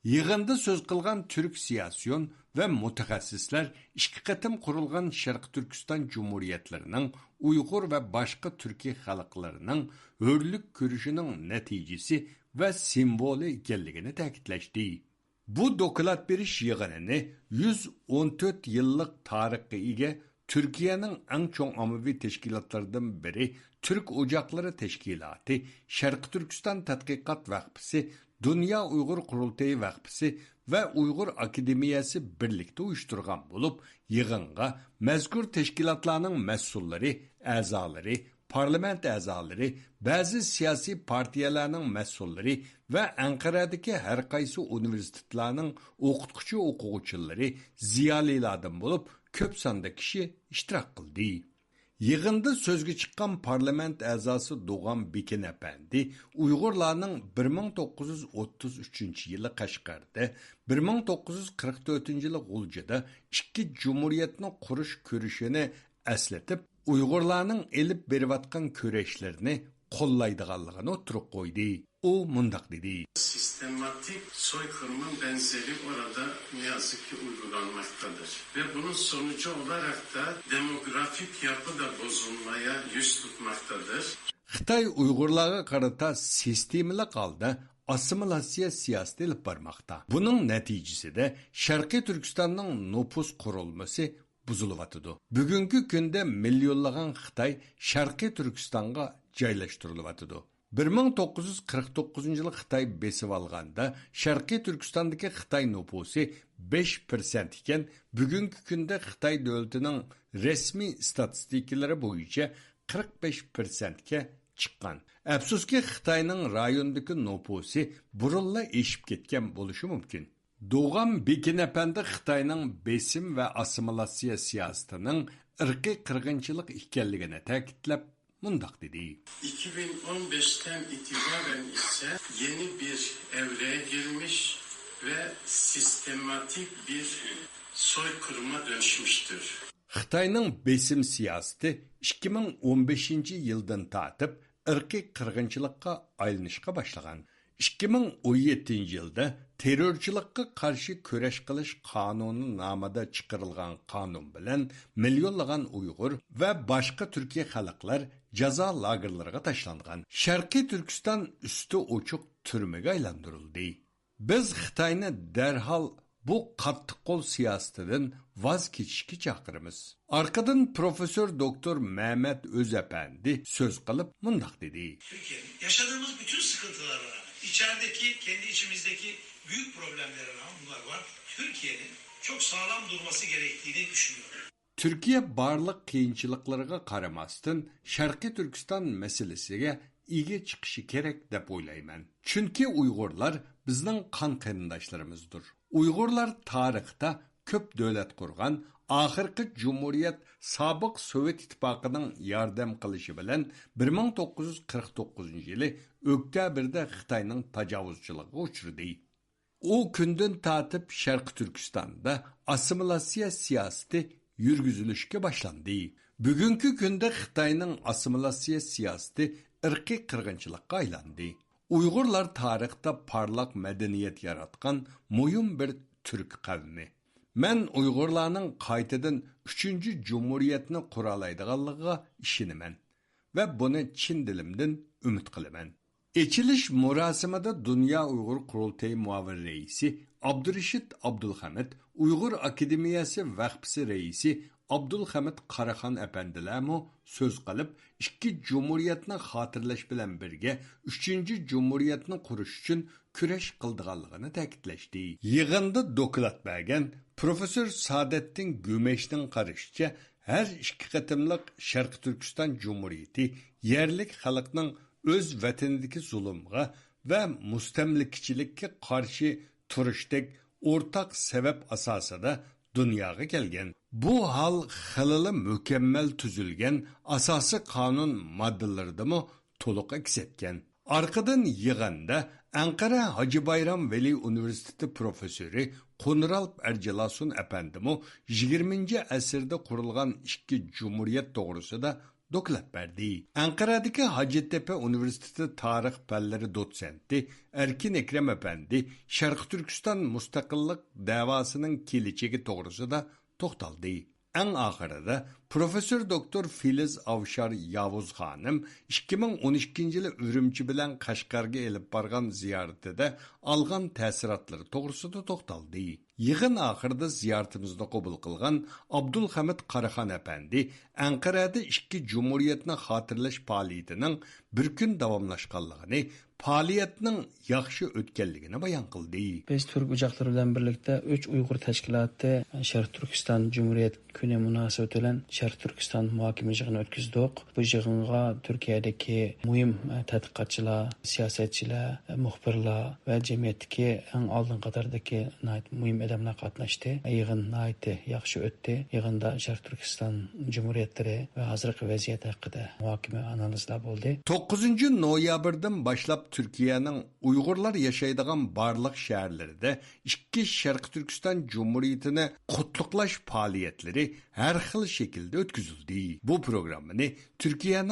Yığında söz qilgan Türk siyasiyon ve mutaxassislar iki qatim qurilgan Sharq Turkiston Cumhuriyetlarining Uyghur ve başka Türkiye xalqlarining hurlik ko'rishining natijasi ve simvoli ekanligini ta'kidlashdi. Bu doklad berish yig'inini 114 yillik tarixga ega Türkiye'nin en çok ommaviy teşkilatlardan biri Türk Ocakları Teşkilatı, Sharq Turkiston Tadqiqot Vaqfisi, Dünya Uyghur Qurultayı Vaqfisi ve Uyghur Akademiyası birlikte uyuşturgan bulup, yığınga mezkur teşkilatlarının mesulları, azaları, parlament azaları, bazı siyasi partiyalarının mesulları ve Ankara'daki her qaysı üniversitelerinin o'quvchiları, ziyolilardan bulup, köp sonda kişi iştirak qildi. Yığında sözgü çıkan parlament azası Doğan Bekin Efendi, Uygurlarning 1933 yılı Qashqarda, 1944 yılı G'uljada ikki cumhuriyetni qurish ko'rishini eslatib, Uygurlarning elib berayotgan ko'rashlarni qo'llaydiganligini o'tirib qo'ydi. O mundaq dedi. Sistematik soykırımın benzeri orada ne yazık ki uygulanmaktadır. Ve bunun sonucu olarak da demografik yapı da bozulmaya yüz tutmaktadır. Xitay Uygurlarga qarata sistemli holda assimilasiya siyosati olib bormoqda. Buning natijasida Sharqiy Turkistonning nüfus qurilmasi buzilyotidi. Bugungi kunda millionlagan Xitoy Sharqiy Turkistonga joylashtiriladi. 1949 yılı Xitay besib alganda Sharqiy Turkistondagi Xitay nüfusi 5% iken, bugungi kunda Xitay davlatining rasmiy statistikaları bo'yicha 45%ga chiqqan. Afsuski Xitayning rayondagi nüfusi burunla eshib ketgan bo'lishi mumkin. Doğan Bekin Efendi Xitayning besim ve assimilasiya siyosatining irqiy qirg'inchilik ekanligini ta'kidlab mundaq dedi. 2015'ten itibaren ise yeni bir evreye girmiş ve sistematik bir soykırıma dönüşmüştür. Xitayning besim siyosati 2015 yildan tortib irqiy qirg'inchilikqa aylanishga boshlagan. 2017 yilda terrorchilikqa qarshi kurash qilish qonuni nomida chiqarilgan qonun bilan millionlagan Uyg'ur va boshqa Turkiya xalqlar jazo lagerlariga tashlangan. Sharqiy Turkiston usti ochiq turmaga aylantirildi. Biz Xitoyni darhol bu qattiq qo'l siyosatidan voz kechishga chaqiramiz. Arkadan Profesör Doktor Mehmet Özefendi söz qilib mundaq dedi. Türkiye, yaşadığımız bütün sıkıntılar var. İçerideki, kendi içimizdeki büyük problemler var. Türkiye'nin çok sağlam durması gerektiğini düşünüyorum. Türkiye barlıq qiyinchiliklarga qaramasdan Sharqiy Turkiston masalasiga ega chiqishi kerak deb o'ylayman. Chunki Uyg'urlar bizning qon qarindoshlarimizdir. Uyg'urlar tarixda ko'p davlat qurgan, oxirgi jumhuriyat sobiq Sovet ittifoqining yordam qilishi bilan 1949 yili oktyabrda Xitoyning tajovuzchiligiga uchradi. O kundan tortib Sharqiy Turkistonda assimilasiya siyosati yurgizilishga boshlandi. Bugungi kunda Xitoyning assimilasiya siyosati irqiy qirg'inchilikqa aylandi. Uyg'urlar tarixda parlaq madaniyat yaratgan muhim bir turk qavmi. Men Uyg'urlarning qaytadan 3-jumhuriyatni qura oladiganligiga ishonaman va buni chin dilimdan umid qilaman. Echilish murosimida Dünya Uyg'ur Qurultayi muavin raisi Abdurashid Abdulhamid, Uyg'ur Akademiyasi vaqfisi raisi Abdulhamid Qaraxon apandilarmu so'z qilib, ikki jumhuriyatni xotirlash bilan birga 3-jumhuriyatni qurish uchun kurash qildiganligini ta'kidlashdi. Yig'inda doklad bergan Profesör Saadettin Gümeshning qarashicha, har ikki qatimliq Sharqiy Turkiston Jumhuriyati yerlik xalqning o'z vatanidagi zulmga va mustamlikachilikka qarshi turishdek o'rtaq sabab asosida dunyoga kelgan. Bu hal xilili mukammal tuzilgan asosiy qonun moddalaridami to'liq aks etgan. Arqadan yig'anda Ankara Hacı Bayram Veli Üniversiteti profesörü Qonuralp Erjalasun efendimi 20. asırda qurilgan ikki cumhuriyet to'g'risida doklad berdi. Ankara'daki Hacettepe Üniversitesi tarix fanlari dotsenti Erkin Ekrem efendi Sharqiy Turkiston mustaqillik davosining kelajagi to'g'risida to'xtaldi. En ahirida Profesör Doktor Filiz Avşar Yavuz Hanım 2012 yılı Ürümçi bilen Qashqarga elib bargan ziyaretide algan təsiratları to'g'risida to'xtaldi. Yığın ahirida ziyaretimizni qabul qilgan Abdulhamid Qaraxon efendi Ankara'da ikki cumhuriyetni xotirlash faoliyatining bir kun davomlashganligini, faoliyatning yaxshi o'tganligini bayon qildi. Biz Türk ucaqları bilan birlikte 3 Uyg'ur tashkiloti Sharq Turkiston Cumhuriyet kuni munosabati bilan Sharq Turkiston muhokama yig'ini o'tkazdik. Bu yig'inga Turkiyadagi muhim tadqiqotchilar, siyosatchilar, muxbirlar va jamiyatdagi eng oldin qatordagi muhim odamlar qatnashdi. Yig'in nihoyatda yaxshi o'tdi. Yig'inda Sharq Turkiston Cumhuriyatlari va hozirgi vaziyat haqida muhokama analizlar bo'ldi. 9 noyabrdan boshlab Turkiyaning Uyg'urlar yashaydigan barliq shaharlarida 2 Sharq Turkiston Cumhuriyatini qutluqlash faoliyatlari har xil shaklda o'tkazildi. Bu programmani Turkiyaning